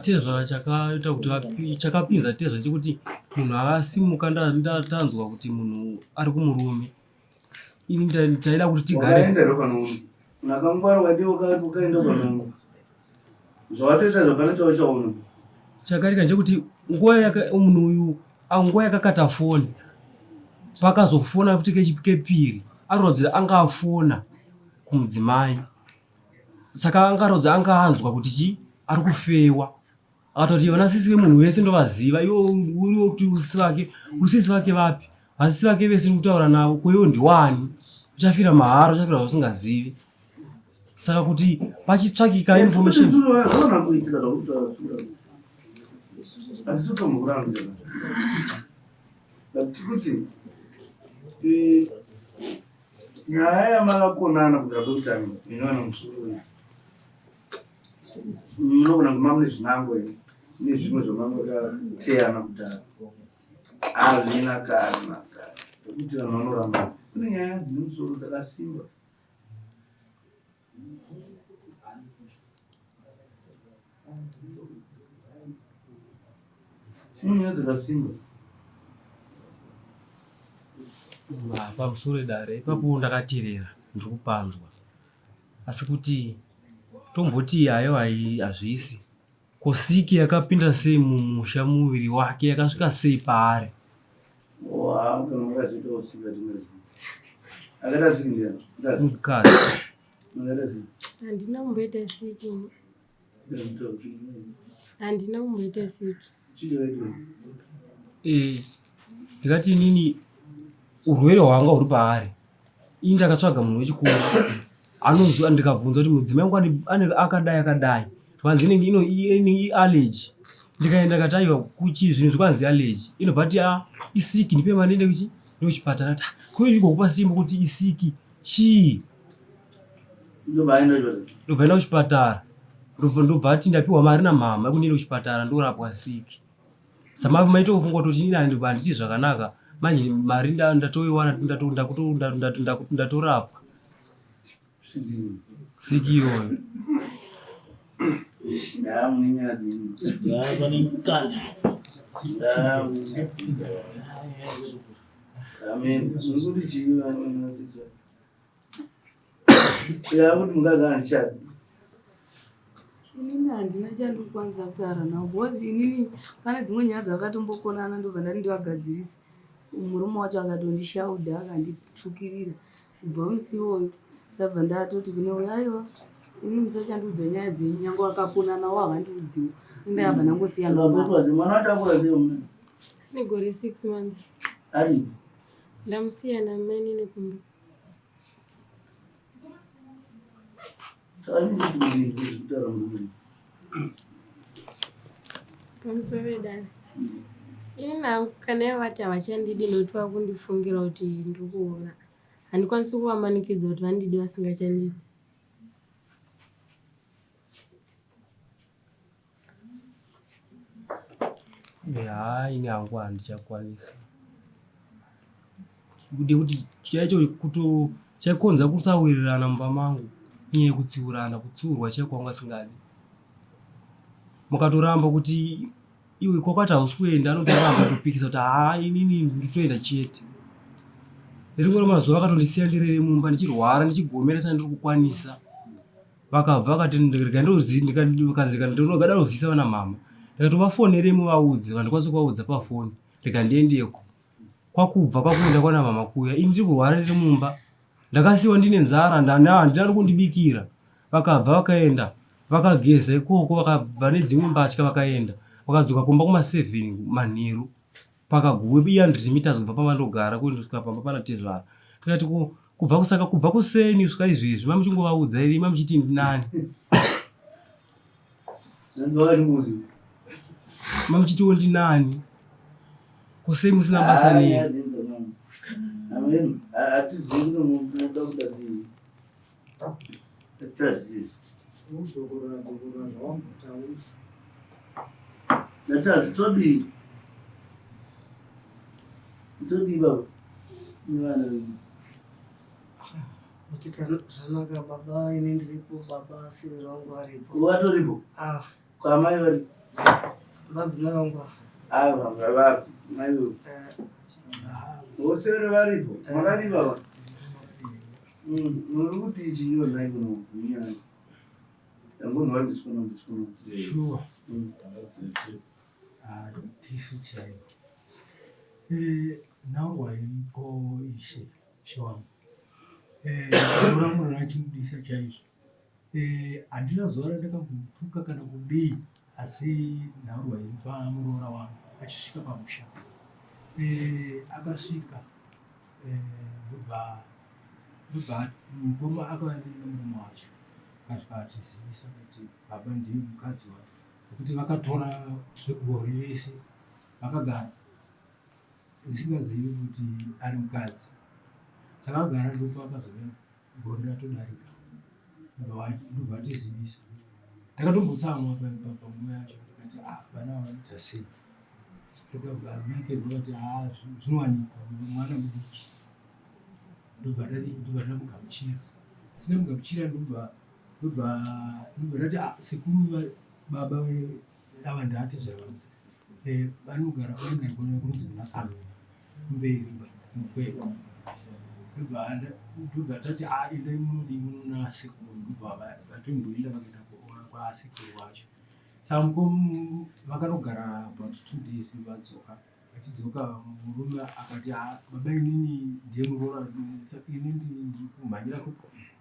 tezva chakaita kuti chakapinza tezva chekuti munhu akasimuka ndatanzwa kuti munhu ari kumurume. Ini ndaida kuti tigare nakangwara ndiwo ukaenda kwanomwe zvawatoita zvapana chavo chaona chakaita ndechekuti munhu uyu nguva yakakata foni pakazofona futi kepiri arodzera anga afona kumudzimai. Saka angarodza anga anzwa kuti ari kufewa. Akatoti vana sisi vemunhu wese ndovaziva iwo uriwo kuti usisi vake vapi vasisi vake vese ndikutaura navo kwewo ndiwani uchafira mahara uchafira zvausingzivi. Saka kuti pachitsvakika information kuti nyaya yamakakonana kudara kweutano inowana musoro munogona kumamune zvinango nezvimwe zvamangoteyana kudhara hazvina kana kuti vanhu vanoramba kune nyaya dzine musoro dzakasimba. Nyaya dzakasimba pamusoro dare ipapo ndakateerera ndiri kupanzwa, asi kuti tomboti hayo hazvisi. Kosiki yakapinda sei mumusha muviri wake, yakasvika sei paari? Handina kumboita siki. Handina kumboita siki. Ndikati inini urwere hwanga huri paari. Ini ndakatsvaga munhu wechikuru anozwa, ndikabvunza kuti mudzimai wangu akadai vanzi inenge allergy. Ndikaenda kati aiwa kuchi zvinhu zvikwanzi allergy inobva kuti isiki, ndipe mari ndiende kuchipatara. Kuiko kupa simba kuti isiki chii? Ndobva enda kuchipatara, ndobva ati ndapiwa mari namama yekuti ndiende kuchipatara ndorapwa siki. Samai maitofunga kuti inini handiti zvakanaka, manje mari ndatoiwana ndatorapwa siki iyoyo. Inini handina chandikwanisa kutaura nawo because inini pane dzimwe nyaya dzakatombokonana ndobva ndati ndivagadzirisa. Murume wacho akatondishaudha akanditsvukirira. Kubva musi iwoyo ndabva ndatoti kune uyo aiwa inini musachandiudza nyaya dzenyu, nyange akakonanawo havandiudziwo. Ndakabva ndangosiyana. Mwana wacho akura sei mwana? Negore 6 months. Ari? Ndamusiyana mani nekumba. Pamusoro dare. Ina kana vati havachandidi nokuti vakundifungira kuti ndiri kuona. Handikwanisi kuvamanikidza kuti vandidi vasingachandidi. Ini hangu handichakwanisa. Kuti chaicho chaikonza kutsawirirana mumba mangu, nyaya yekutsiurana, kutsiurwa kwanga asingadi. Mukatoramba kuti iwe kwakati hausi kuenda, anotoramba topikisa kuti inini nditoenda chete. Nerimwe mazuva akatondisiya ndirere mumba ndichirwara ndichigomeresa ndiri kukwanisa. Vakabva vakati ndinogada kuzivisa vana mama. Ndikatovafoneremo vaudze, vandikwanisa kuvaudza pafoni. Ndikandiendeko. Kwakubva kwakuenda kwana mama kuya, ini ndiri kurwara ndiri mumba. Ndakasiwa ndine nzara, handina kundibikira. Vakabva vakaenda, vakageza ikoko, vakabva nedzimwe mbatya vakaenda. Vakadzoka kumba kuma 7 manheru. Pakaguwe 100 meters kubva pamandogara kusvika pamba pana tezvara. Tikati kubva kuseni kusvika izvezvi mamuchingovaudza iri mamuchiti ndinani. Mamuchitiwo ndinani. Kusei musina basa neni. Zvanaka baba, ini ndiripo baba, siri wangu aripo. Watoripo? Kwa mai vari? Madzimai vangu. Vari mai vari. Vose varipo? Makari baba? Muri kuti chiyo nai kuno kunyanya. Yangu nwanzi chikono. Sure. Tisu chaivo. Nawa iripo ishe wangu. Uramura nachimudisa chaizvo. Handina zuva randakambotuka kana kudii, asi nhaurwa iri pamuroora wangu achisvika pamusha. Akasvika ndobva mukoma akavanena murume wacho. Akasvika atizivisa kuti baba ndiye mukadzi wacho. Nekuti vakatora zvegore rese vakagara ndisingazivi kuti ari mukadzi. Saka agara ndipo akazouya gore ratodarika. Ndobva atizivisa. Ndakatombotsamwa panguva yacho ndikati vana vanoita sei. ndikabva make kuti zvinowanikwa mwana mudiki ndobva ndamugamuchira asina mugamuchira ndobva ndati sekuru baba ava ndati zvavanzi vanogara kunonzi kuna Kalunga kumberi nokwekwa ndobva tati endai munona sekuru ndobva vatomboenda vakaenda kwasekuru wacho saka vakanogara about 2 days vadzoka vachidzoka murume akati baba inini ndiye muroora ini ndiri kumhanyira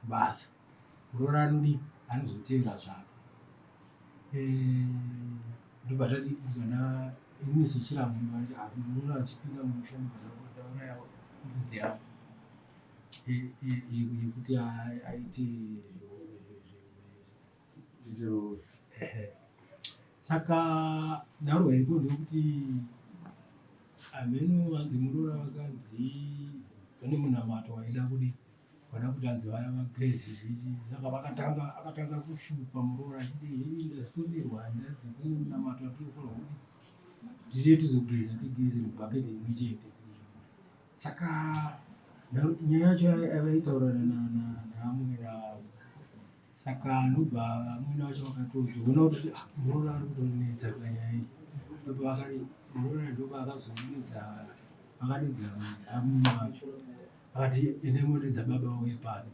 kubasa muroora anodi anozotevera zvake ndobva tati inini sechiramo muroora achipinda mumusha ndauraya mbuzi yangu yekuti aite saka nharo haipo ndekuti ameno vanzi muroora vakanzi vane munamato waida kudi vada kuti anzi vaya vagezi zvichi saka akatanga kushupa muroora achiti hei ndafundirwa ndanzi kune munamato atofanirwa kuti tite tizogeza tigeze mubhaketi imwe chete saka nyaya yacho avaitaurana naamwera avo saka ndobva amwena vacho vakatozoona kuti muroora ari kutonetsa panyaya iyi ndobva vakati muroora ndobva akazomudedza akadedza amwena vacho akati endai mondedza baba wauye pano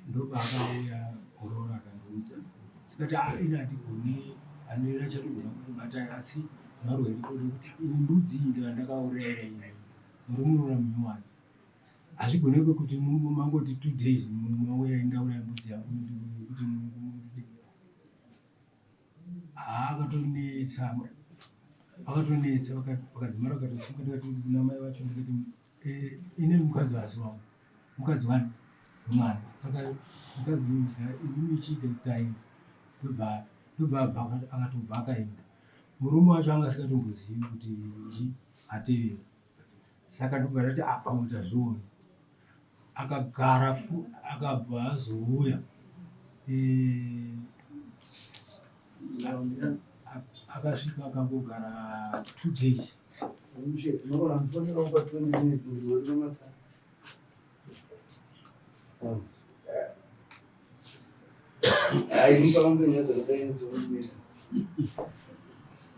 ndobva akauya muroora akandiudza tikati ina hatigoni handina chatogona kukubata asi nharo iripo ndekuti ini mbudzi ndakaurayira ini muri muroora munyowani hazvigoneke kuti mangoti 2 days mauya ndauraya mbudzi yangu kuti akatonetsa vakadzimara vakatotsunga ndikati kuna mai vacho ndikati ine mukadzi wasi wangu mukadzi wani wemwana saka mukadzi inini chiite kuti aenda ndobva akatobva akaenda murume wacho anga asingatombozivi kuti ichi atevera saka ndobva ndati pamwe tazviona akagara akabva azouya akasvika akambogara 2 days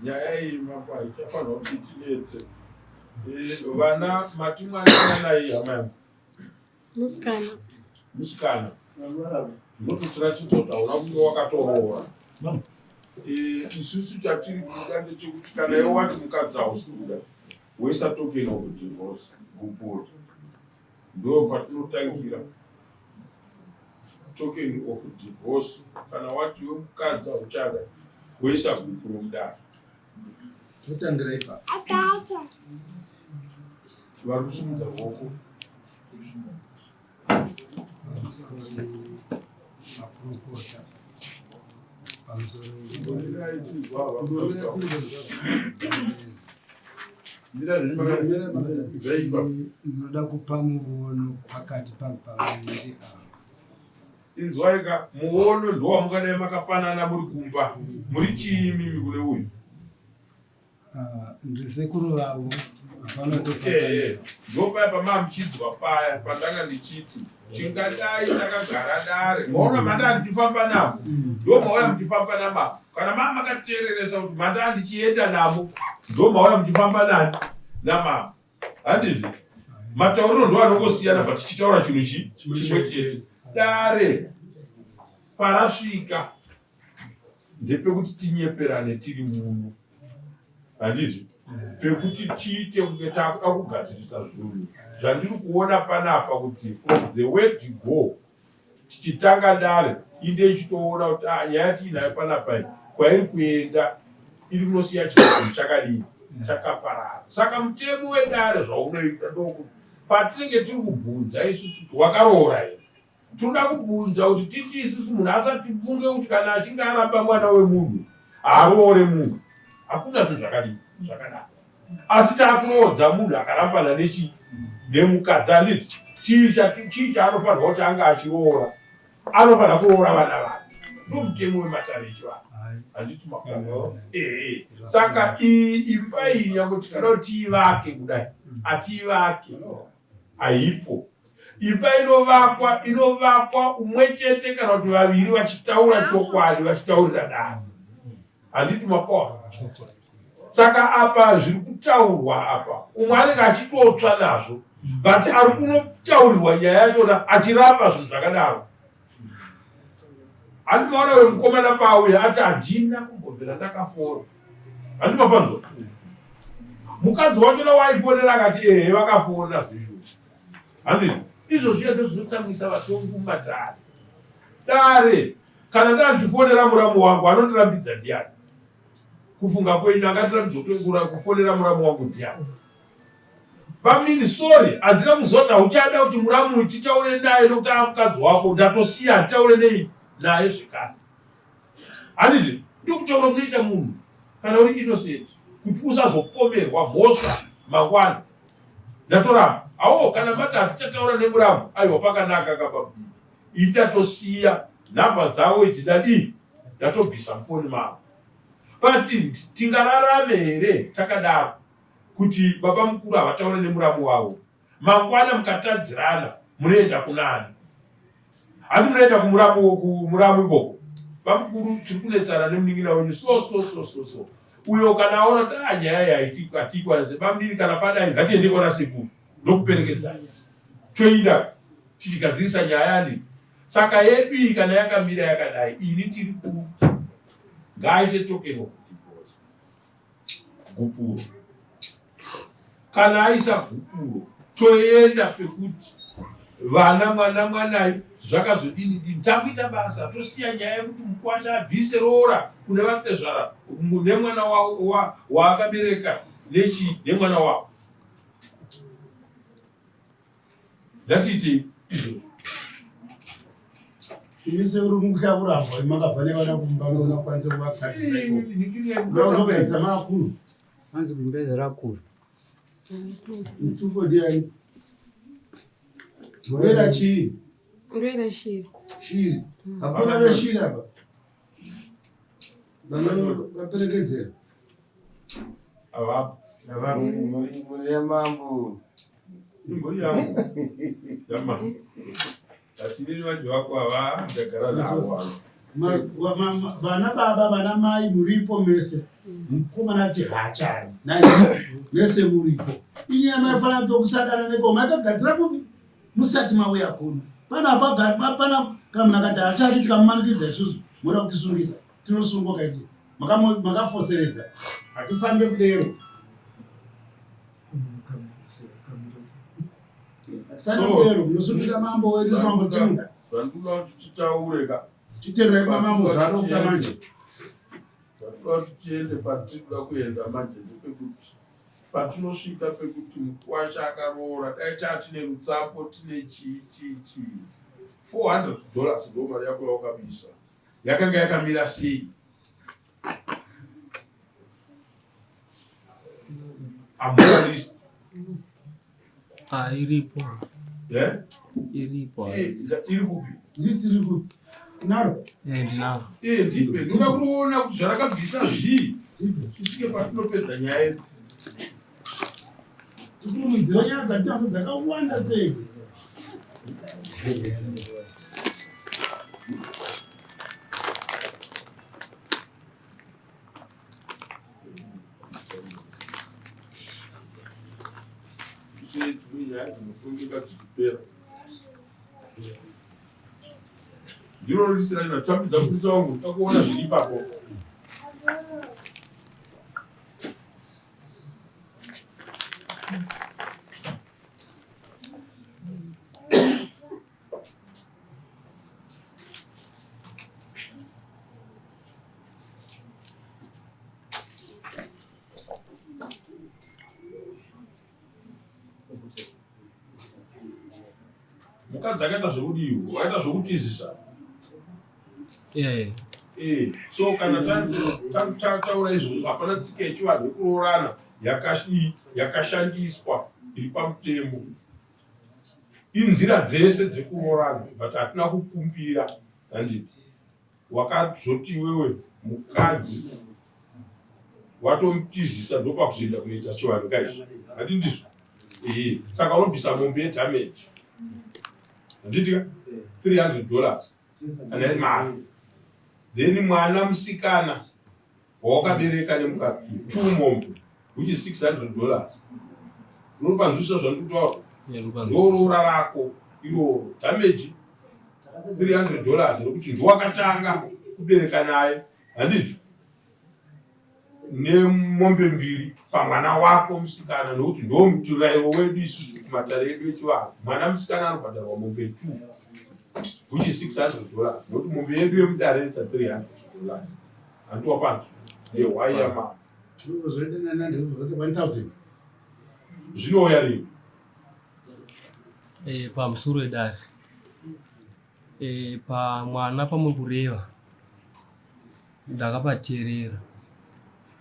nyaya iyi makwai chafanira kuti tinetse vana matimwananai hama yangu musikana munotira chidhodha una kunge wakatoroora isusu chatiri kuda ndechekuti kana iwe wati mukadzi hausi kuda woisa token of divorce kupura ndo patinotangira token of divorce kana wati iwe mukadzi hauchada woisa kupura mudaro totangira ipa vari kusumudza ruoko makurukota ndinoda kupa muono pakati pavaviri ava. Inzwaika muono ndowamungadai makapanana muri kumba muri chiimi kune uyu ndiri sekuru vavo ndopaya pamamuchidzwa paya pandanga ndichiti chingadai takagara dare maona manda ndichifamba navo ndo mauya muchifamba namavo kana maa makateereresa kuti manda ndichienda navo ndo mauya muchifamba namavo handiti matauriro ndo anongosiyana pa tichitaura chinhu chimwe chete dare parasvika ndepekuti tinyeperane tiri muno handiti pekuti tiite kunge takuda kugadzirisa zvinhu zvandiri kuona panapa kuti from the word go tichitanga dare inde ichitoona kuti nyaya tiinayo panapa kwairi kuenda iri kunosiya chinhu chakadii chakaparara saka mutemo wedare zvaunoita ndokuti patinenge tiri kubvunza isusu wakaroora here tinoda kubvunza kuti titi isusu munhu asati funge kuti kana achinge aramba mwana wemunhu haroore munhu hakuna zvinhu zvakadii zvakadaro asi takurodza munhu akarambana nemukadzi anditi chii chaanofanirwa kuti anga achiroora anofanira kuroora vana vake ndo mutemo wematare echivanhu handiti makona. Saka imba iyi yangu tikada kuti ivake kudai ativake haipo. Imba inovakwa umwe chete kana kuti vaviri vachitaura chokwadi vachitaurira dani. Handiti makona. Saka apa zviri kutaurwa apa umwe anenge achitotsva nazvo but ari kunotaurirwa nyaya yachona achirapa zvinhu zvakadaro. Handimaona wemukomana pauya ati handina kumbobvira ndakafora. Handimapanzwa mukadzi wachona waifonera akati vakafona zvezvo. Handiti izvo zviya ndozvinotsamwisa vatongi mumatare. Dare kana ndandifonera muramu wangu anondirambidza ndiani? Kufunga kwenyu angandirambidzotongura kufonera muramu wangu ndiani? Pamini sorry handina kuzota uchada kuti muramu titaure naye nokuti mukadzi wako ndatosiya handitaure nei naye zvekare. Handiti ndokutaura munoita munhu kana uri innocent kuti usazopomerwa mhosva mangwana. Ndatoramba awo kana mati hatichataura nemuramu aiwa pakanaka kapabvi indatosiya nhamba dzawo idzidadii ndatobvisa mufoni mavo. But tingararame here takadaro kuti baba mukuru havataure nemuramu wavo mangwana mukatadzirana munoenda kunani? Handi munoenda kumuramu ikoko baba mukuru tiri kunetsana nemunin'ina wenyu so uyo kana aona kuti nyaya yatikwanise bamudini kana padai ngatiende kona sekuru ndokuperekedzana toida tichigadzirisa nyaya ndi. Saka yedu iyi kana yakamira yakadai ini tiri kuti ngaise token of divorce gupuro. Kana aisa gupuro toenda pekuti vana mwanayo zvakazodini takuita basa tosiya nyaya yekuti mukwasha abvise roora kune vatezvara nemwana waakabereka nemwana wavo. Ndatiti izvo ise uri mukushakuraambwa makabva nevana kumba musingakwanise kuvakaiisa makunu manzi kumbeza rakuru mtuko ndiani murera chii? Murera shiri. Shiri hakuna veshiri apa vaperekedzera avapo murira mambo atinini vanhu vako ava ndagara navo vana baba vana mai muripo mese mukomana ati hachari mese muripo inyama yafanira tokusadana neko makagadzira kuvi musati mauya kuno pana apana kana munhu akati hachari tikamumanikidza isusu moda kutisungisa tinosungoka isu makafoseredza hatifanire kudero. Sanadero munosungisa mambo wedu mambo timuda vantuda kuti titaureka titerai mambo zvaro kuda manje vantuda kuti tiende patikuda kuenda manje ndepekuti patinosvika pekuti mukwasha akaroora dai tatine rutsambo tine chii $400 ndo mari yako yaukabisa yakanga yakamira sei? Amoralist iripo iripo iri kupi? List iri kupi? Naro? Ndinaro. Ndipe ndoda kuona kuti zvarakabvisa zvii tisvike patinopedza nyaya yedu. Tikumidzira nyaya dzatangu dzakawanda sei? Ndiro risira linatambidza kuti wangu takuona zviri ipapo. Mukadzi akaita zvekudiwa, waita zvekutizisa. So kana taura izvozvo hapana tsika yechivanhu yekuroorana yakashandiswa iri pamutemo. Inzira dzese dzekuroorana but hatina kukumbira handiti wakazoti wewe mukadzi watomutizisa ndopakuzoenda kunoita chivanhu kaizvi handi ndizvo. Saka unobvisa mombe yedamage handitika $300 kana iri mari. Then mwana musikana wawakabereka nemukadzi 2 mombe which is $600. Unopanzwisisa zvandikutaura? Ndorora rako iroro damage $300 rokuti ndiwakatanga kubereka naye handiti nemombe 2 pamwana wako musikana, nokuti ndo murayiro wedu isusu kumatare edu echivanhu. Mwana musikana anobhadharwa mombe 2 which is $600 nokuti mombe yedu yemudare ita $300. Handiwapanzwa nehwai yamama zvinouya rini pamusoro edare pamwana pamwe kureva ndakapateerera,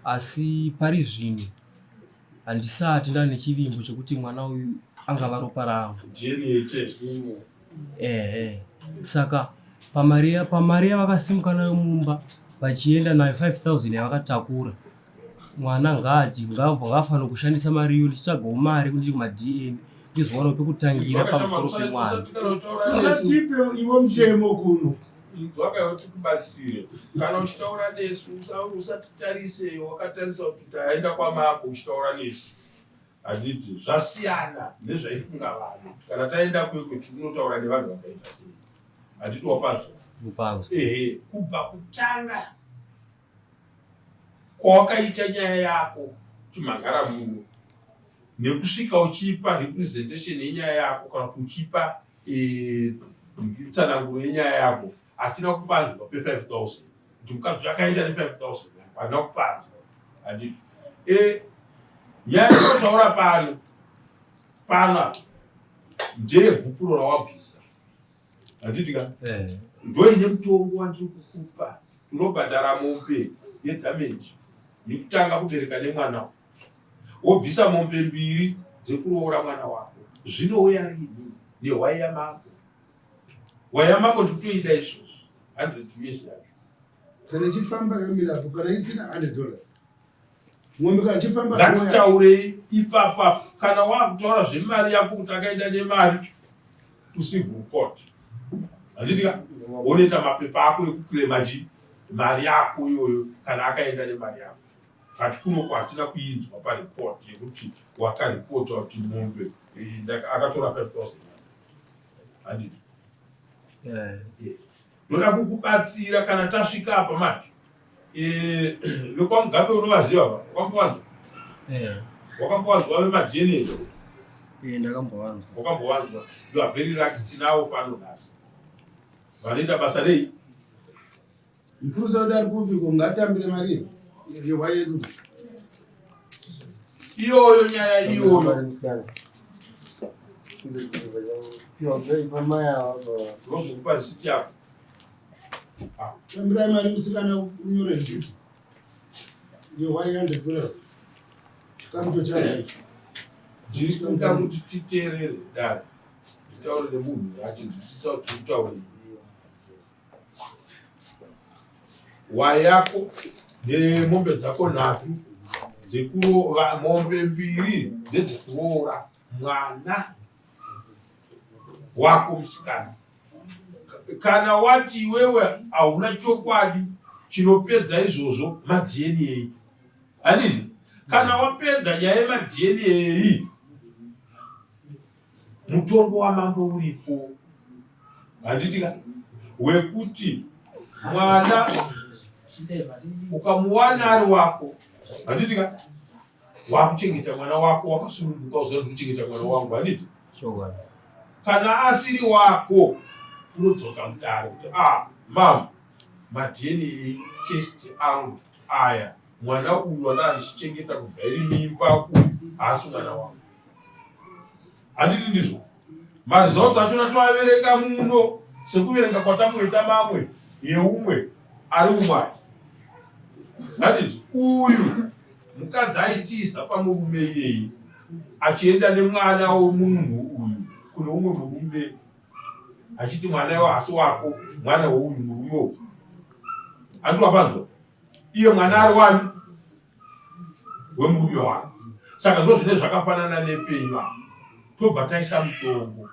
asi pari zvino handisati ndane chivimbo chokuti mwana uyu angava ropa rangu. Saka pamari yavakasimuka nayo mumba vachienda nayo 5,000 yavakatakura, mwana ngafanira kushandisa mari iyo ndichitsvagawo mari kuti kumaDN ndizowana pekutangira pamusoro pemwana. Usatipe iwo mutemo kuno wakayoti kubatsire kana uchitaura nesu usatitarise wakatarisa kuti taenda kwamako uchitaura nesu. Handiti zvasiyana nezvaifunga vanhu. Kana taenda kwekwe tinotaura nevanhu vakaita sei. Handiti wapanzwa? Kubva kutanga kwawakaita nyaya yako chimhangara muno nekusvika uchipa representation yenyaya yako kana kuti uchipa tsananguro yenyaya yako, hatina kupanzwa pe5,000 kuti mukadzi akaenda ne5,000 hatina kupanzwa. Handiti nyaya inotaura pano ndeyegupuro rawabvisa. Handitika ndoine mutongo wandiri kukupa unobhadhara mombe yedamage yekutanga kubereka nemwana wobvisa mombe 2 dzekuroora mwana wako. Zvinouya rini nehwai yamako? Hwai yamako ndikutoida izvozvo $100 yacho. Kana ichifamba yomirapo kana isina $100 mombe kana ichifamba ngatitaurei ipapa. Kana wakutaura zvemari yako kuti akaenda nemari kusivil court, handitika unoita mapepa ako ekuklema mari yako iyoyo kana akaenda nemari yako. Kati kunoko hatina kuinzwa paripoti yekuti wakaripota kuti mombe akatora 5,000. Handiti ndoda kukubatsira kana tasvika apa mati vekwamugape unovaziva wakambowanzwa? Wakambowanzwa vemadNA? Ndakambowanzwa. Wakambowanzwa? You are very lucky tinavo pano nhasi vanoita basa rei. Mkuru Saudi ari kubiko ngatambire mari yehwai yedu iyoyo nyaya iyoyo rozokupa risiti yako. tambira mari musikana unyore nziki yehwai $100 chikamucho chazai ndikuda kuti titeerere dare titaure nemunhu achinzwisisa kuti utaurei. Hwai yako nemombe dzako 3 dzekuroora, mombe 2 ndedzekuroora mwana wako musikana. Kana wati wewe hauna chokwadi chinopedza izvozvo maDNA. Handiti kana wapedza nyaya yemaDNA mutongo wamambo uripo. Handitika wekuti mwana ukamuwana ari wako, handitika wakuchengeta mwana wako wakasununguka uziva kuti kuchengeta mwana wangu. Handiti kana asiri wako unodzoka mudare kuti mama maDNA test angu aya, mwana uyu wanda ndichichengeta kubva iri mimba haasi mwana wangu. Handiti ndizvo? Marizauti achona toaverenga muno sekuverenga kwatamboita mamwe yeumwe ari umwai. Handiti uyu mukadzi aitiza pamurume iyeye achienda nemwana womunhu uyu kune umwe murume achiti mwana iwo hasi wako, mwana wouyu murume uyu. Handiwapanzwa? iye mwana ari wani wemurume wake. Saka ndo zvine zvakafanana nepenyu. Tobva taisa mutombo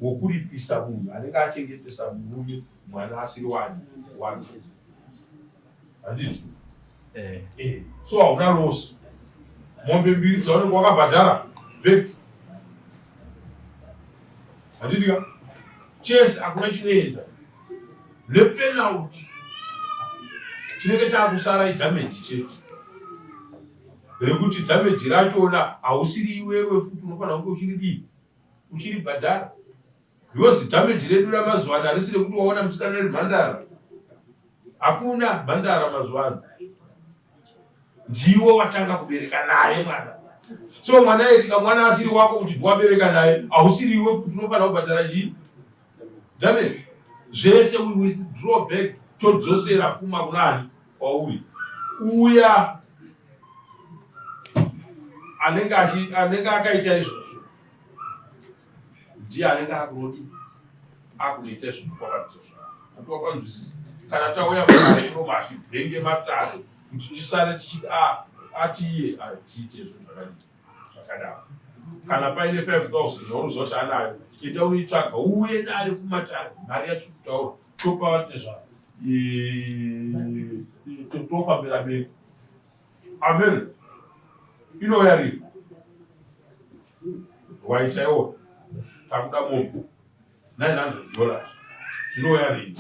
wokuripisa munhu anenge achengetesa murume mwana asiri wani. Handiti? So hauna losi. Mombe mbiri dzaunenge wakabhadhara bheki. Handiti ka? Chese hakuna chinoenda. Nepenalty. Chinenge chakusara idamage chete. Rekuti damage rachona hausiri iwewe futi unofanira kunge uchiri bhadhara. Because damage redu ramazuva ano harisiri kuti waona musikana ari mhandara. Hakuna mhandara mazuva ano. Ndiwo watanga kubereka naye mwana. So mwana etika mwana asiri wako kuti wabereka naye hausiri iwe futi unofanira kubhadhara chii? Damage. Zvese we withdraw back todzosera kuma kunani kwauri. Uya anenge akaita izvozvo ndiye anenge akunoita izvozvo kuti wakwanzwisisa. Kana tauya mashibhenge matatu kuti tisare tichiti atiye atiite zvinhu zvakadaro. Kana paine 5,000 yaunozoti anayo ita unoitsvaga uye nayo kumatare mari yacho kutaura topa vatezva tofambira mberi. Amen. Inouya rini waitaiwo takuda mopo $900 inouya rini?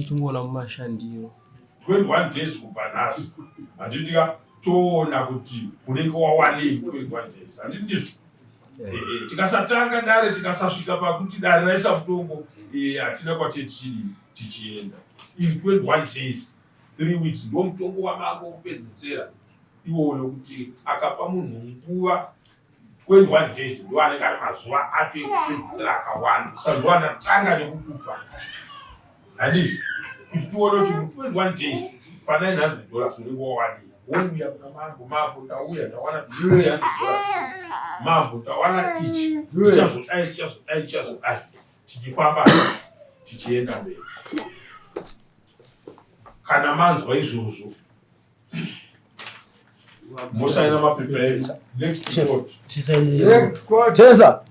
Tinoona mumashandiro 21 days kubva nhasi. Handitika toona kuti unenge wawanei 21 days. Handiti ndizvo? Tikasatanga dare tikasasvika pakuti dare raisa mutombo hatina kwateti tichienda. In 21 days 3 weeks ndo mutombo wamako kupedzisira iwoyo kuti akapa munhu nguva 21 days ndo anenge ari mazuva acho ekupedzisira akawanda. Saka ndo anatanga nekukupa. Handiti? Kuti tione kuti mu21 days pa $900 unenge wawanei. Wouya kuna mambo ndauya ndawana $100. Mambo ndawana ichi. Tichazodai. Tichifamba tichienda mberi. Kana manzwa izvozvo musaina mapepa. Next quote. Tesa.